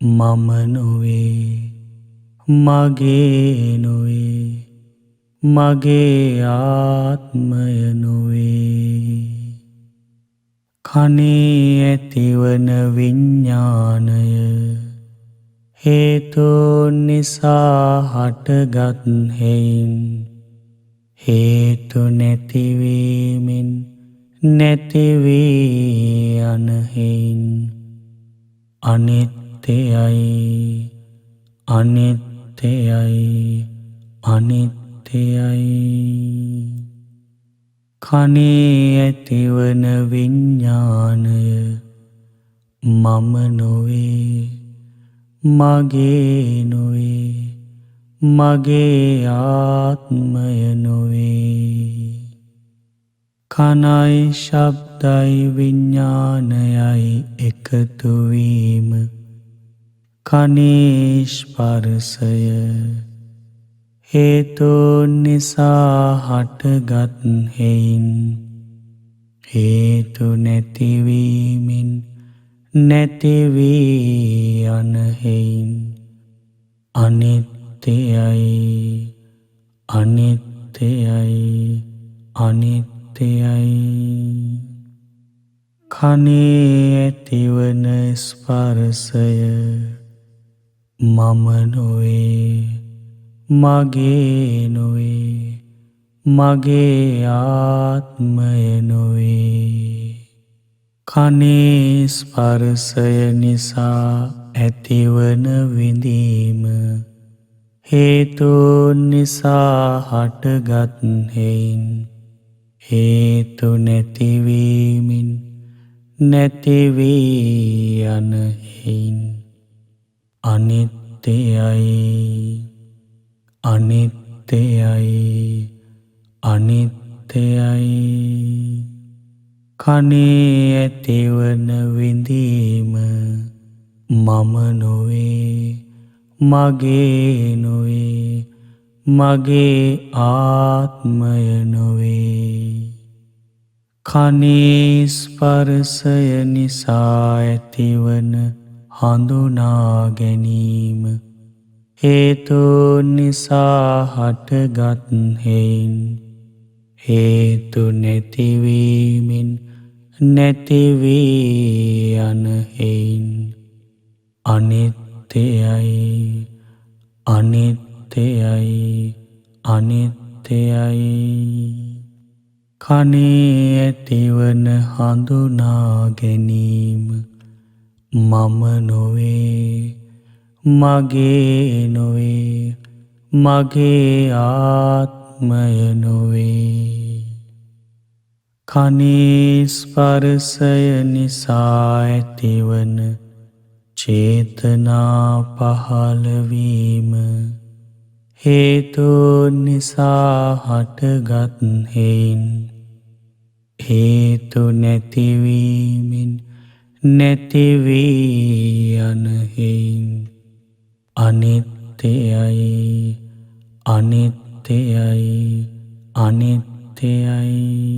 මම නොවේ මගේ නොවේ මගේ ආත්මය නොවේ. කනේ ඇතිවන විඤ්ඤාණය හේතුන් නිසා හටගත් හේයින් හේතු නැතිවීමෙන් නැතිවී යන හේයින් අනිත්‍යයි අනිත්‍යයි අනිත්‍යයි. කනේ ඇතිවන විඤ්ඤාණය මම නොවේ මගේ නොවේ මගේ ආත්මය නොවේ. කනයි ශබ්දයි විඤ්ඤාණයයි එකතු වීම කනේ ස්පර්ශය හේතුන් නිසා හටගත් හේයින් හේතු නැතිවීමෙන් නැතිවී යන හේයින් අනිත්‍යයි අනිත්‍යයි අනිත්‍යයි. කනේ ඇතිවන ස්පර්ශය මම නොවේ මගේ නොවේ මගේ ආත්මය නොවේ. කනේ ස්පර්ශය නිසා ඇතිවන විඳීම හේතුන් නිසා හටගත් හේයින් හේතු නැතිවීමෙන් නැතිවී යන හේයින් අනිත්‍යයි අනිත්‍යයි අනිත්‍යයි. කනේ ඇතිවන විඳීම මම නොවේ මගේ නොවේ මගේ ආත්මය නොවේ. කනේ ස්පර්ශය නිසා ඇතිවන හඳුනා ගැනීම හේතුන් නිසා හටගත් හේයින් හේතු නැතිවීමෙන් නැතිවී යන හේයින් අනිත්‍යයි අනිත්‍යයි අනිත්‍යයි. කනේ ඇතිවන හඳුනා ගැනීම මම නොවේ මගේ නොවේ මගේ ආත්මය නොවේ. කනේ ස්පර්ශය නිසා ඇතිවන චේතනා පහළවීම හේතුන් නිසා හටගත් හේයින් හේතු නැතිවීමෙන් නැතිවී යන හේයින් අනිත්‍යයි අනිත්‍යයි අනිත්‍යයි.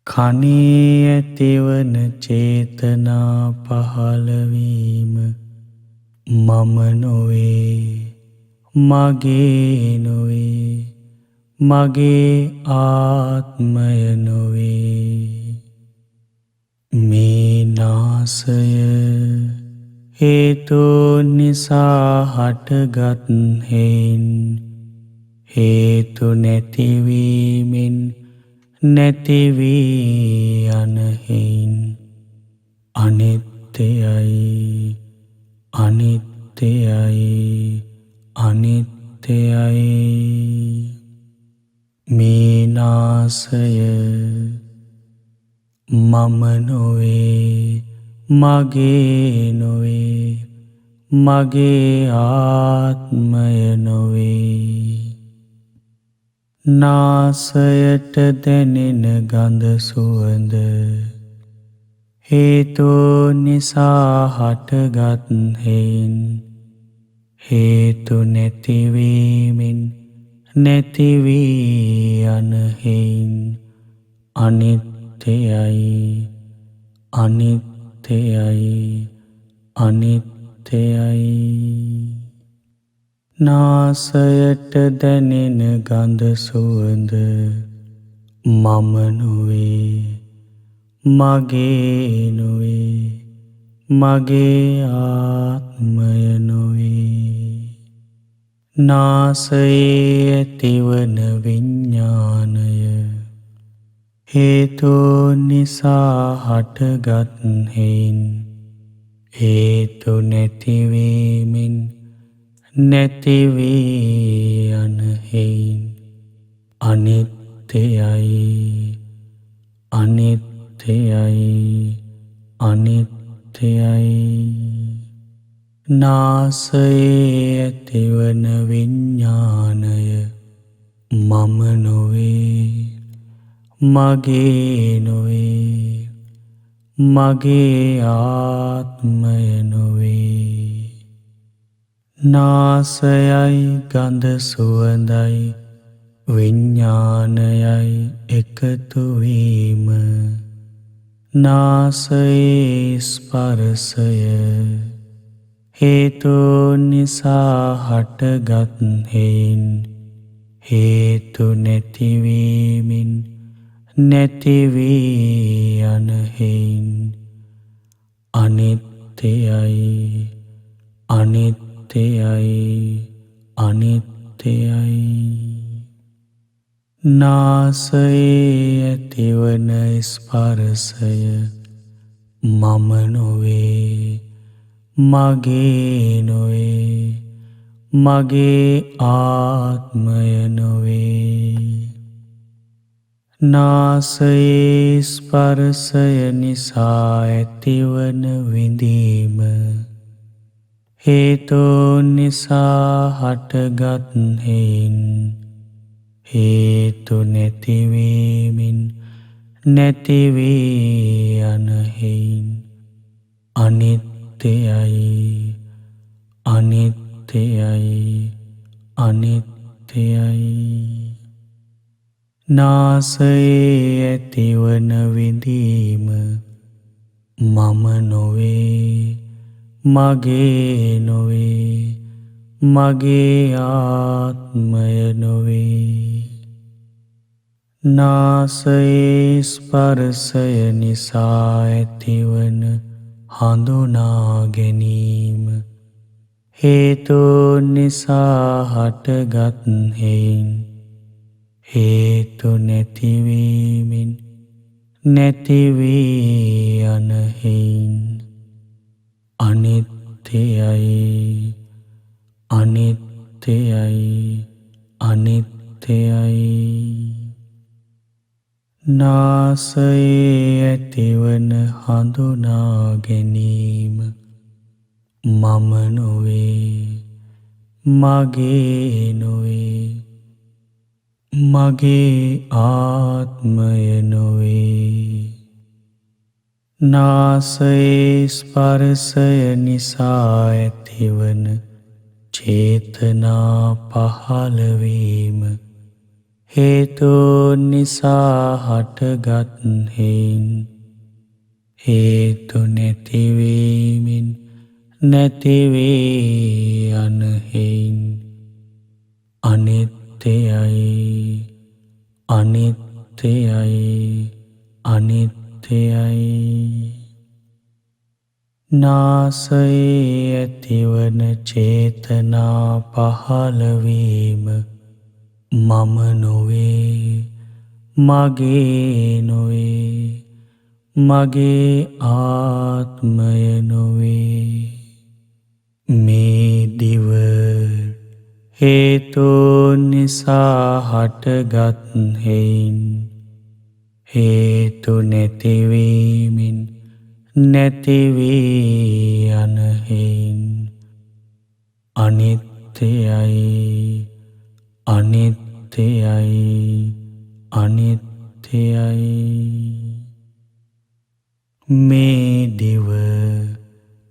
කනේ ඇතිවන චේතනා පහළවීම මම නොවේ මගේ නොවේ මගේ ආත්මය නොවේ. මේ නාසය හේතුන් නිසා හටගත් හේයින් හේතු නැතිවීමෙන් නැතිවී යන හේයින් අනිත්‍යයි අනිත්‍යයි අනිත්‍යයි. මේ නාසය මම නොවේ මගේ නොවේ මගේ ආත්මය නොවේ. නාසයට දැනෙන ගඳ සුවඳ හේතුන් නිසා හටගත් හේයින් හේතු නැතිවීමෙන් නැතිවී යන හේයින් අනිත්‍යයි අනිත්‍යයි අනිත්‍යයි. නාසයට දැනෙන ගඳ සුවඳ මම නොවේ මගේ නොවේ මගේ ආත්මය නොවේ. නාසයේ ඇතිවන විඤ්ඤාණය හේතුන් නිසා හටගත් හේයින් හේතු නැතිවීමෙන් නැතිවී යන හේයින් අනිත්‍යයි අනිත්‍යයි අනිත්‍යයි. නාසයේ ඇතිවන විඤ්ඤාණය මම නොවේ මගේ නොවේ මගේ ආත්මය නොවේ. නාසයයි ගඳ සුවඳයි විඤ්ඤාණයයි එකතු වීම නාසයේ ස්පර්ශය හේතුන් නිසා හටගත් හේයින් හේතු නැතිවීමෙන් නැතිවී යන හේයින් අනිත්‍යයි අනිත්‍යයි අනිත්‍යයි. නාසයේ ඇතිවන ස්පර්ශය මම නොවේ මගේ නොවේ මගේ ආත්මය නොවේ. නාසයේ ස්පර්ශය නිසා ඇතිවන විඳීම හේතුන් නිසා හටගත් හේයින් හේතු නැතිවීමෙන් නැතිවී යන හේයින් අනිත්‍යයි අනිත්‍යයි අනිත්‍යයි. නාසයේ ඇතිවන විඳීම මම නොවේ මගේ නොවේ මගේ ආත්මය නොවේ. නාසයේ ස්පර්ශය නිසා ඇතිවන හඳුනා ගැනීම හේතුන් නිසා හටගත් හේයින් හේතු නැතිවීමෙන් නැතිවී යන හේයින් අනිත්‍යයි අනිත්‍යයි අනිත්‍යයි. නාසයේ ඇතිවන හඳුනා ගැනීම මම නොවේ, මගේ නොවේ, මගේ ආත්මය නොවේ. නාසයේ ස්පර්ශය නිසා ඇතිවන චේතනා පහළවීම හේතුන් නිසා හටගත් හේයින් හේතු නැතිවීමෙන් නැතිවී යන හේයින් අනිත්‍යයි, අනිත්‍යයි, අනිත්‍යයි. නාසයේ ඇතිවන චේතනා පහළවීම මම නොවේ, මගේ නොවේ, මගේ ආත්මය නොවේ. මේ දිව හේතුන් නිසා හටගත් හේයින් හේතු නැතිවීමෙන් නැතිවී යන හේයින් අනිත්‍යයි, අනිත්‍යයි, අනිත්‍යයි. මේ දිව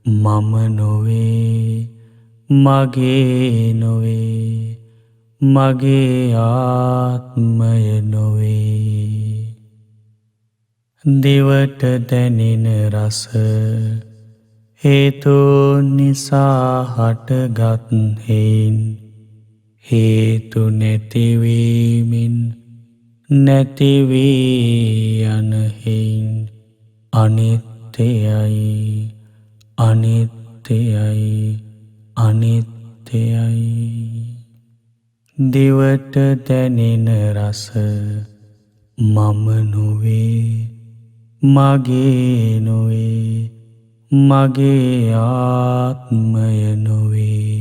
මම නොවේ, මගේ නොවේ, මගේ ආත්මය නොවේ. දිවට දැනෙන රස හේතුන් නිසා හටගත් හේයින් හේතු නැතිවීමෙන් නැතිවී යන හේයින් අනිත්‍යයි, අනිත්‍යයි, අනිත්‍යයි. දිවට දැනෙන රස මම නොවේ, මගේ නොවේ, මගේ ආත්මය නොවේ.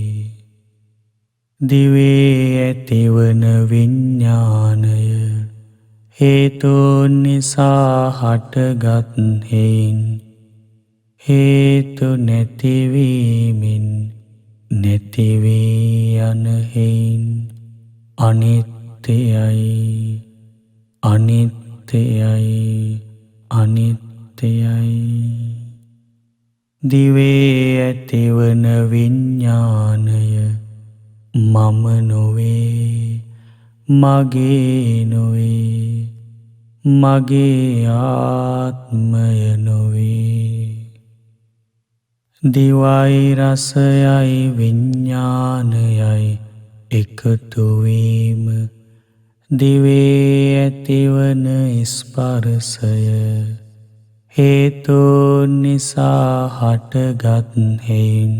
දිවේ ඇතිවන විඤ්ඤාණය හේතුන් නිසා හටගත් හේයින් හේතු නැතිවීමෙන් නැතිවී යන හේයින් අනිත්‍යයි, අනිත්‍යයි, අනිත්‍යයි. දිවේ ඇතිවන විඤ්ඤාණය මම නොවේ, මගේ නොවේ, මගේ ආත්මය නොවේ. දිවයි රසයයි විඤ්ඤාණයයි එකතු වීම දිවේ ඇතිවන ස්පර්ශය හේතුන් නිසා හටගත් හේයින්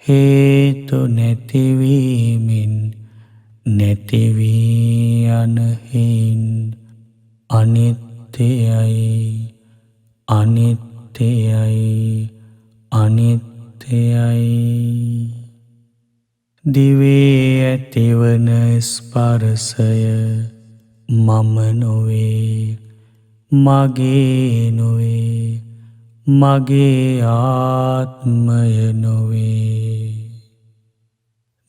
හේතු නැතිවීමෙන් නැතිවී යන හේයින් අනිත්‍යයි, අනිත්‍යයි, අනිත්‍යයි. දිවේ ඇතිවන ස්පර්ශය මම නොවේ, මගේ නොවේ, මගේ ආත්මය නොවේ.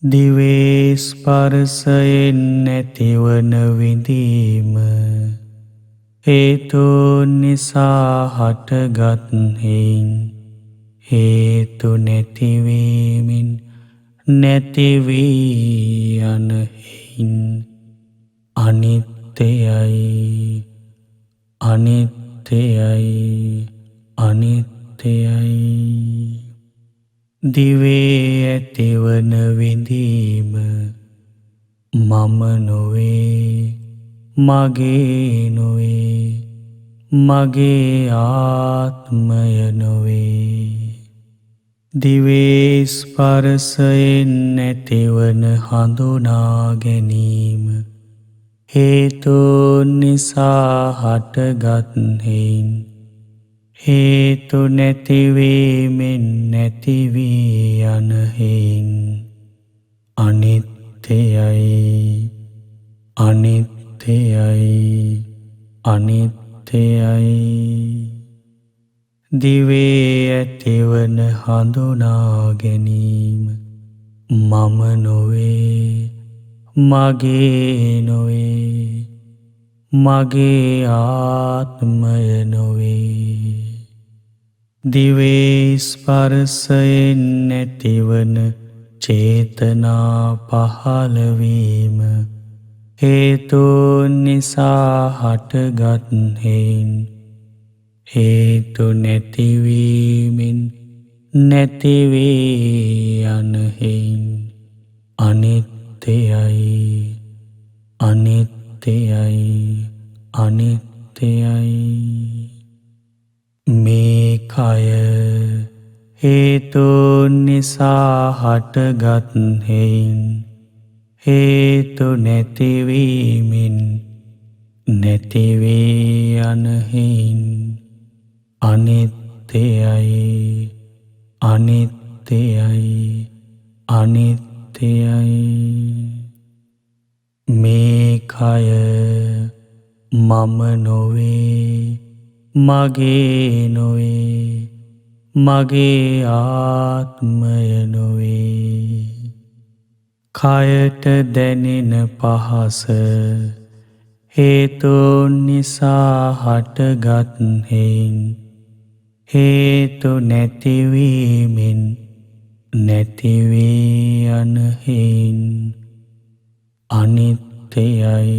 දිවේ ස්පර්ශයෙන් නැතිවන විඳීම හේතුන් නිසා හටගත් හේයින් හේතු නැතිවීමෙන් නැතිවී යන හේයින් අනිත්‍යයි, අනිත්‍යයි, අනිත්‍යයි. දිවේ ඇතිවන විඳීම මම නොවේ, මගේ නොවේ, මගේ ආත්මය නොවේ. දිවේ ස්පර්ශයෙන් නැතිවන හඳුනා ගැනීම හේතුන් නිසා හටගත් හේයින් හේතු නැතිවීමෙන් නැතිවී යන හේයින් අනිත්‍යයි, අනිත්‍යයි, අනිත්‍යයි. දිවේ ඇතිවන හඳුනා ගැනීම මම නොවේ, මගේ නොවේ, මගේ ආත්මය නොවේ. දිවේ ස්පර්ශයෙන් නැතිවන චේතනා පහළවීම හේතුන් නිසා හටගත් හේන් හේතු නැතිවීමෙන් නැතිවී යන හේන් අනිත්‍යයි, අනිත්‍යයි, අනිත්‍යයි. මේ කය හේතුන් නිසා හටගත් හේන් හේතු නැතිවීමෙන් නැතිවී යන හේන් අනිත්‍යයි, අනිත්‍යයි, අනිත්‍යයි. මේ කය මම නොවේ, මගේ නොවේ, මගේ ආත්මය නොවේ. කයට දැනෙන පහස හේතුන් නිසා හටගත් හේන් හේතු නැතිවීමෙන් නැතිවී යන හේන් අනිත්‍යයි,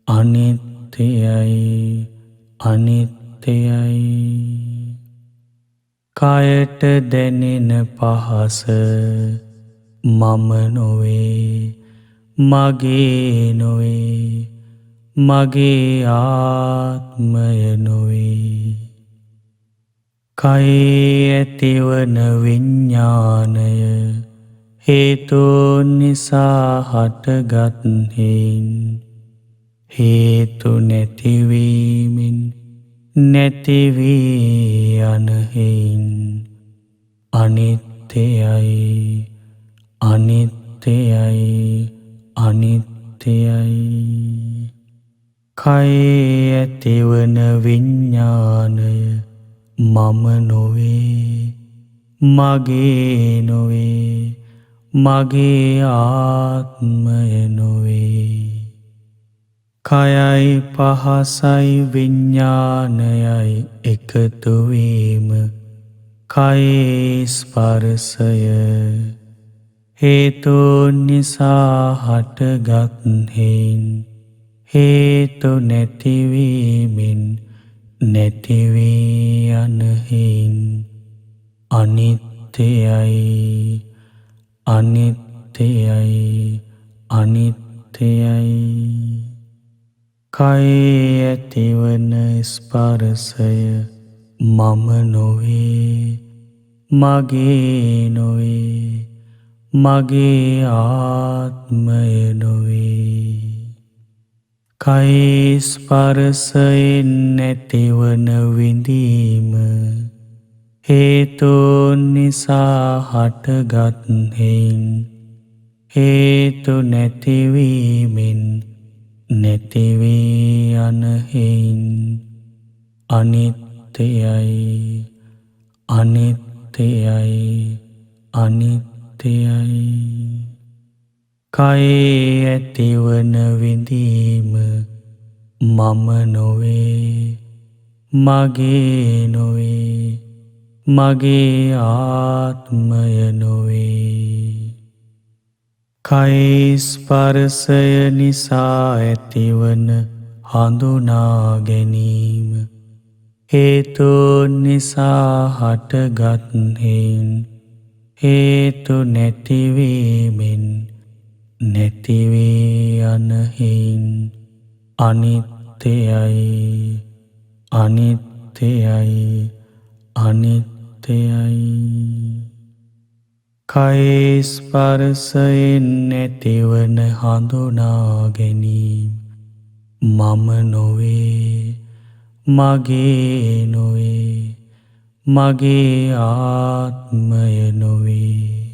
අනිත්‍යයි, අනිත්‍යයි. කයට දැනෙන පහස මම නොවේ, මගේ නොවේ, මගේ ආත්මය නොවේ. කයේ ඇතිවන විඤ්ඤාණය හේතුන් නිසා හටගත් හේන් හේතු නැතිවීමෙන් නැතිවී යන හේන් අනිත්‍යයි, අනිත්‍යයි, අනිත්‍යයි. කයේ ඇතිවන විඤ්ඤාණය මම නොවේ, මගේ නොවේ, මගේ ආත්මය නොවේ. කයයි පහසයි විඤ්ඤාණයයි එකතු වීම කයේ ස්පර්ශය හේතුන් නිසා හටගත් හේන් හේතු නැතිවීමෙන් නැතිවී යන හේන් අනිත්‍යයි, අනිත්‍යයි, අනිත්‍යයි. කයේ ඇතිවන ස්පර්ශය මම නොවේ, මගේ නොවේ, මගේ ආත්මය නොවේ. කයේ ස්පර්ශයෙන් නැතිවන විඳීම හේතුන් නිසා හටගත් හේන් හේතු නැතිවීමෙන් නැතිවී යන හේන් අනිත්‍යයි, අනිත්‍යයි, අනිත්‍යයි. කයේ ඇතිවන විඳීම මම නොවේ, මගේ නොවේ, මගේ ආත්මය නොවේ. කයේ ස්පර්ශය නිසා ඇතිවන හඳුනා ගැනීම හේතුන් නිසා හටගත් හේන් හේතු නැතිවීමෙන් නැතිවී යන හේන් අනිත්‍යයි, අනිත්‍යයි, අනිත්‍යයි. කයේ ස්පර්ශයෙන් නැතිවන හඳුනා ගැනීම මම නොවේ, මගේ නොවේ, මගේ ආත්මය නොවේ.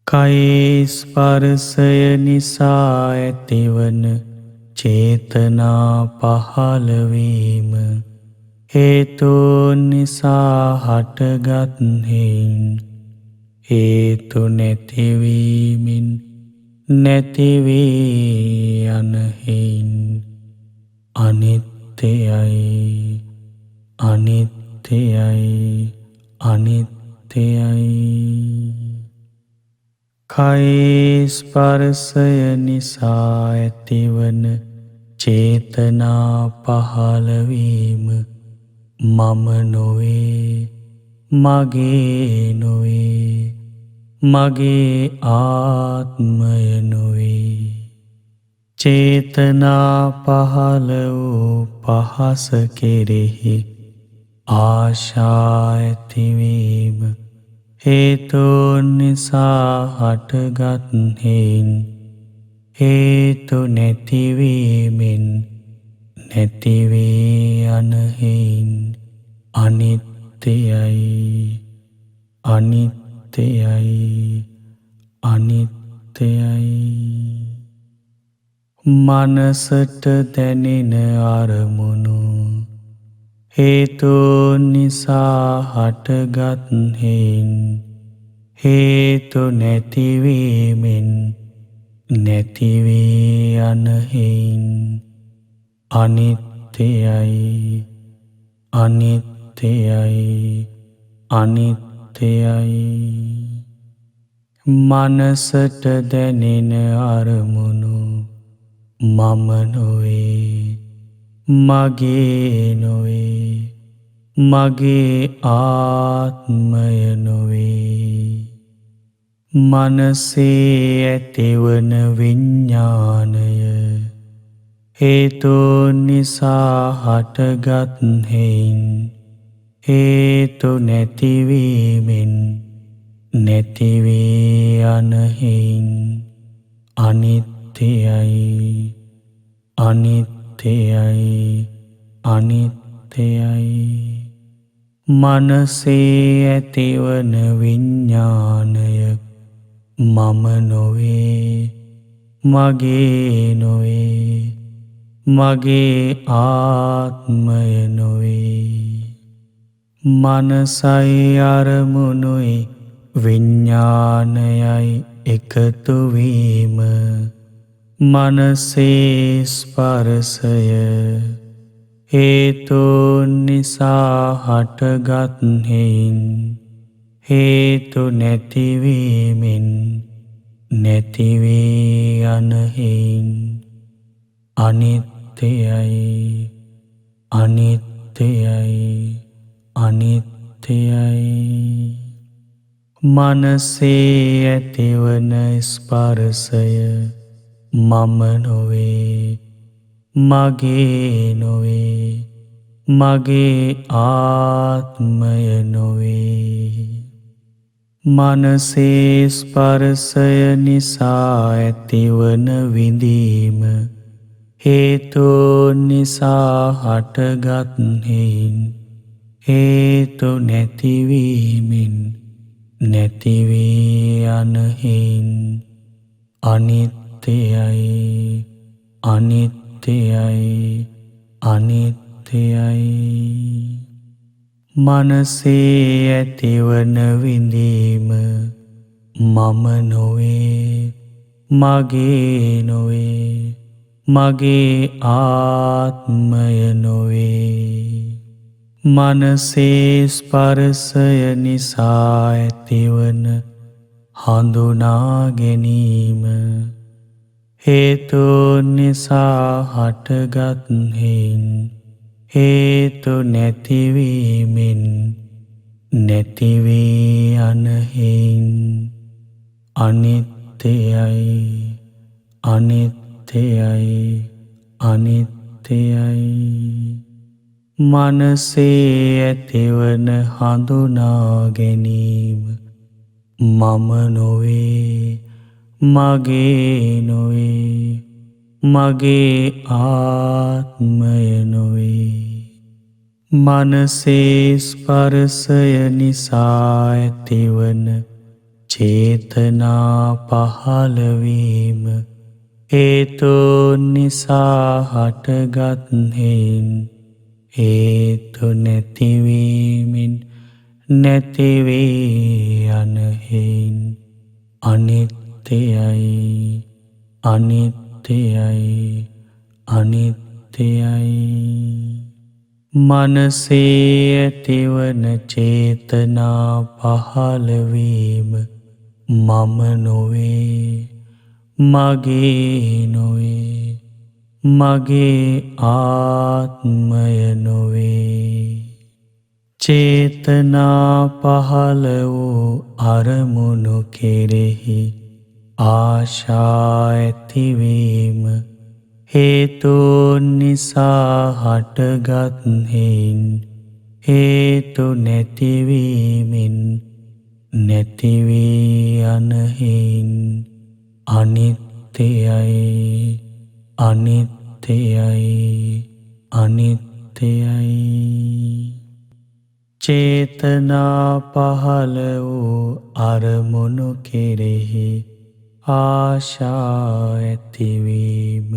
කයේ ස්පර්ශය නිසා ඇතිවන චේතනා පහළවීම හේතුන් නිසා හටගත් හේයින් හේතු නැතිවීමෙන් නැතිවී යන හේයින් අනිත්‍යයි අනිත්‍යයි අනිත්‍යයි. කයේ ස්පර්ශය නිසා ඇතිවන චේතනා පහළවීම මම නොවේ මගේ නොවේ මගේ ආත්මය නොවේ. චේතනා පහළ වූ පහස කෙරෙහි ආශා ඇතිවීම හේතුන් නිසා හටගත් හේයින් හේතු නැතිවීමෙන් නැතිවී යන හේයින් අනිත්‍යයි අනිත්‍යයි අනිත්‍යයි. මනසට දැනෙන අරමුණු හේතුන් නිසා හටගත් හේයින් හේතු නැතිවීමෙන් නැතිවී යන හේයින් අනිත්‍යයි අනිත්‍යයි අනිත්‍යයි. මනසට දැනෙන අරමුණු මම නොවේ මගේ නොවේ මගේ ආත්මය නොවේ. මනසේ ඇතිවන විඤ්ඤාණය හේතුන් නිසා හටගත් හේයින් හේතු නැතිවීමෙන් නැතිවී යන හේයින් අනිත්‍යයි අනිත්‍යයි අනිත්‍යයි. මනසේ ඇතිවන විඤ්ඤාණය මම නොවේ මගේ නොවේ මගේ ආත්මය නොවේ. මනසයි අරමුණුයි විඤ්ඤාණයයි එකතු වීම මනසේ ස්පර්ශය හේතුන් නිසා හටගත් හේයින් හේතු නැතිවීමෙන් නැතිවී යන හේයින් අනිත්‍යයි අනිත්‍යයි අනිත්‍යයි. මනසේ ඇතිවන ස්පර්ශය මම නොවේ මගේ නොවේ මගේ ආත්මය නොවේ. මනසේ ස්පර්ශය නිසා ඇතිවන විඳීම හේතුන් නිසා හටගත් හේයින් හේතු නැතිවීමෙන් නැතිවී යන හේයින් අනිත්‍යයි අනිත්‍යයි අනිත්‍යයි. මනසේ ඇතිවන විඳීම මම නොවේ මගේ නොවේ මගේ ආත්මය නොවේ. මනසේ ස්පර්ශය නිසා ඇතිවන හඳුනා ගැනීම හේතුන් නිසා හටගත් හේයින් හේතු නැතිවීමෙන් නැතිවී යන හේයින් අනිත්‍යයි අනිත්‍යයි අනිත්‍යයි. මනසේ ඇතිවන හඳුනා ගැනීම මම නොවේ මගේ නොවේ මගේ ආත්මය නොවේ. මනසේ ස්පර්ශය නිසා ඇතිවන චේතනා පහළවීම හේතුන් නිසා හටගත් හේන් හේතු නැතිවීමෙන් නැතිවී යන හේන් අනිත්‍යයි අනිත්‍යයි අනිත්‍යයි. මනසේ ඇතිවන චේතනා පහළවීම මම නොවේ මගේ නොවේ මගේ ආත්මය නොවේ. චේතනා පහළ වූ අරමුණු කෙරෙහි ආශා ඇතිවීම හේතුන් නිසා හටගත් හේන් හේතු නැතිවීමෙන් නැතිවී යන හේන් අනිත්‍යයි අනිත්‍යයි අනිත්‍යයි. චේතනා පහළ වූ අරමුණු කෙරෙහි ආශා ඇතිවීම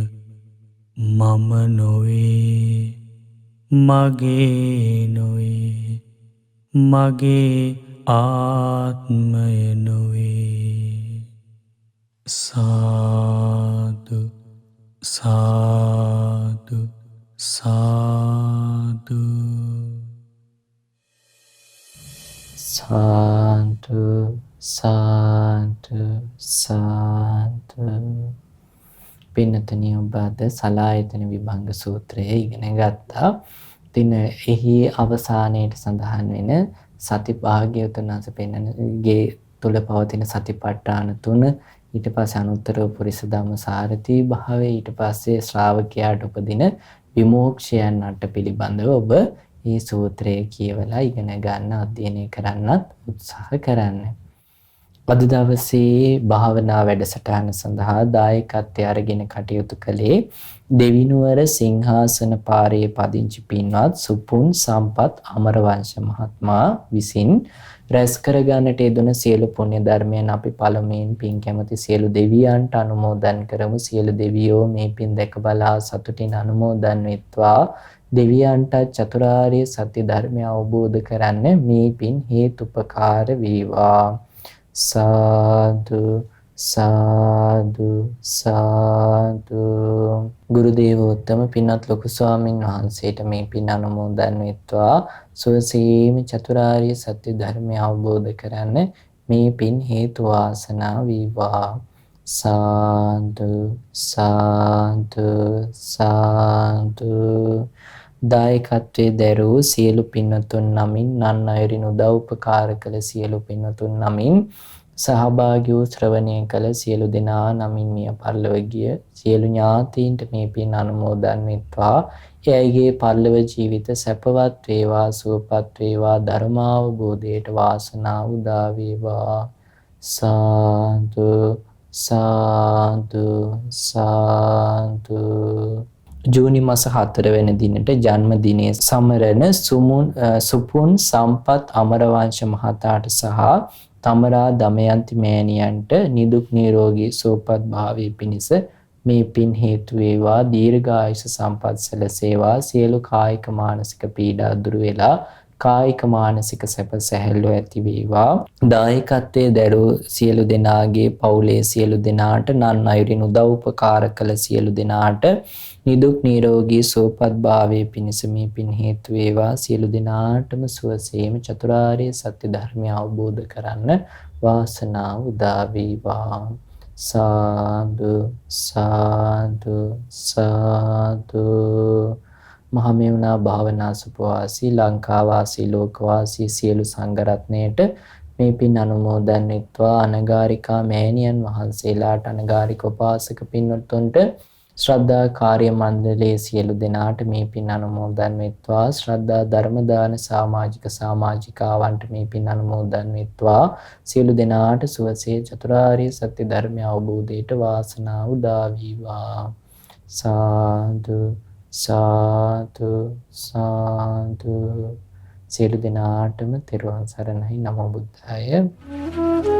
මම නොවේ මගේ නොවේ මගේ ආත්මය නොවේ. සාදු සාදු සාදු. සාදු සාදු සාදු. පින්නතනිය ඔබ අද සලායතන විභංග සූත්‍රය ඉගෙන ගත්තා. ඉතින් එහි අවසානයේට සඳහන් වෙන සති භාග්‍යවතුන් වහන්සේ පෙන්වනගේ තුල පවතින සතිපට්ඨාන තුන, ඊට පස්සේ අනුත්තර පුරිස ධම්ම සාරති භාවය, ඊට පස්සේ ශ්‍රාවකයාට උපදින විමෝක්ෂයන්ට පිළිබඳව ඔබ මේ සූත්‍රය කියවලා ඉගෙන ගන්න, අධ්‍යයනය කරන්නත් උත්සාහ කරන්න. අද දවසේ භාවනා වැඩසටහන සඳහා දායකත්වය අරගෙන කටයුතු කළේ දෙවිනුවර සිංහාසන පාරේ පදිංචි පින්වත් සුපුන් සම්පත් අමරවංශ මහත්මයා විසින් රැස් කරගන්නට යෙදුන සියලු පුණ්‍ය ධර්මයන් අපි පළමුවෙන් පින් කැමති සියලු දෙවියන්ට අනුමෝදන් කරමු. සියලු දෙවියෝ මේ පින් දැක බලා සතුටින් අනුමෝදන් වෙත්වා. දෙවියන්ට චතුරාර්ය සත්‍ය ධර්මය අවබෝධ කරන්න මේ පින් හේතුපකාර වේවා. සාදු සාදු සාදු. ගුරු දේවෝත්තම පින්වත් ලොකු ස්වාමින් වහන්සේට මේ පින් අනුමෝදන් වෙත්වා. සුවසේම චතුරාර්ය සත්‍ය ධර්මය අවබෝධ කරන්න මේ පින් හේතු වාසනා වේවා. සාදු සාදු සාදු. දායකත්වයේ දරූ සියලු පින්වතුන් නමින්, නන් අයුරින් උදව් උපකාර කළ සියලු පින්වතුන් නමින්, සහභාගී වූ ශ්‍රවණය කළ සියලු දෙනා නමින් මිය පරලොව ගිය සියලු ඥාතීන්ට මේ පින් අනුමෝදන් වෙත්වා. එයගේ පරලොව ජීවිත සැපවත් වේවා, සුවපත් වේවා, ධර්මාවබෝධයට වාසනාව උදා වේවා. සාදු සාදු සාදු. ජූනි මාස 4 වෙනි දිනට ජන්මදිනයේ සමරන සුපුන් සම්පත් අමරවංශ මහතාට සහ තමරා දමයන්ති මෑණියන්ට නිදුක් නිරෝගී සුවපත් භාවයේ පිණිස මේ පින් හේතු වේවා. දීර්ඝායුෂ සම්පත් සැලසේවා. සියලු කායික මානසික පීඩා දුරු වෙලා කායික මානසික සැප සැහැල්ලුව ඇති වේවා. දායකත්වයේ දරූ සියලු දෙනාගේ පවුලේ සියලු දෙනාට, නන් අයුරින් උදව් උපකාර කළ සියලු දෙනාට නිදුක් නිරෝගී සුවපත් භාවයේ පිණිස මේ පින් හේතු වේවා. සියලු දෙනාටම සුවසේම චතුරාර්ය සත්‍ය ධර්මය අවබෝධ කරන්න වාසනාව උදා වේවා. සාදු සාදු සාදු. මහමෙවුනා භාවනා සුපවාසී ලංකාවාසී ලෝකවාසී සියලු සංඝ රත්නයට මේ පින් අනුමෝදන් වෙත්වා. අනගාരികා මෑණියන් වහන්සේලාට, අනගාരിക උපාසක පින්වත්තුන්ට, ශ්‍රද්ධා කාර්ය මණ්ඩලයේ සියලු දෙනාට මේ පින් අනුමෝදන් වෙත්වා. ශ්‍රද්ධා ධර්ම දාන සමාජික සමාජිකාවන්ට මේ පින් අනුමෝදන් වෙත්වා. සියලු දෙනාට සුවසේ චතුරාර්ය සත්‍ය ධර්මය අවබෝධයට වාසනාව උදා වේවා. සාදු සාදු සාදු. සියලු දෙනාටම තෙරුවන් සරණයි. නමෝ බුද්ධාය.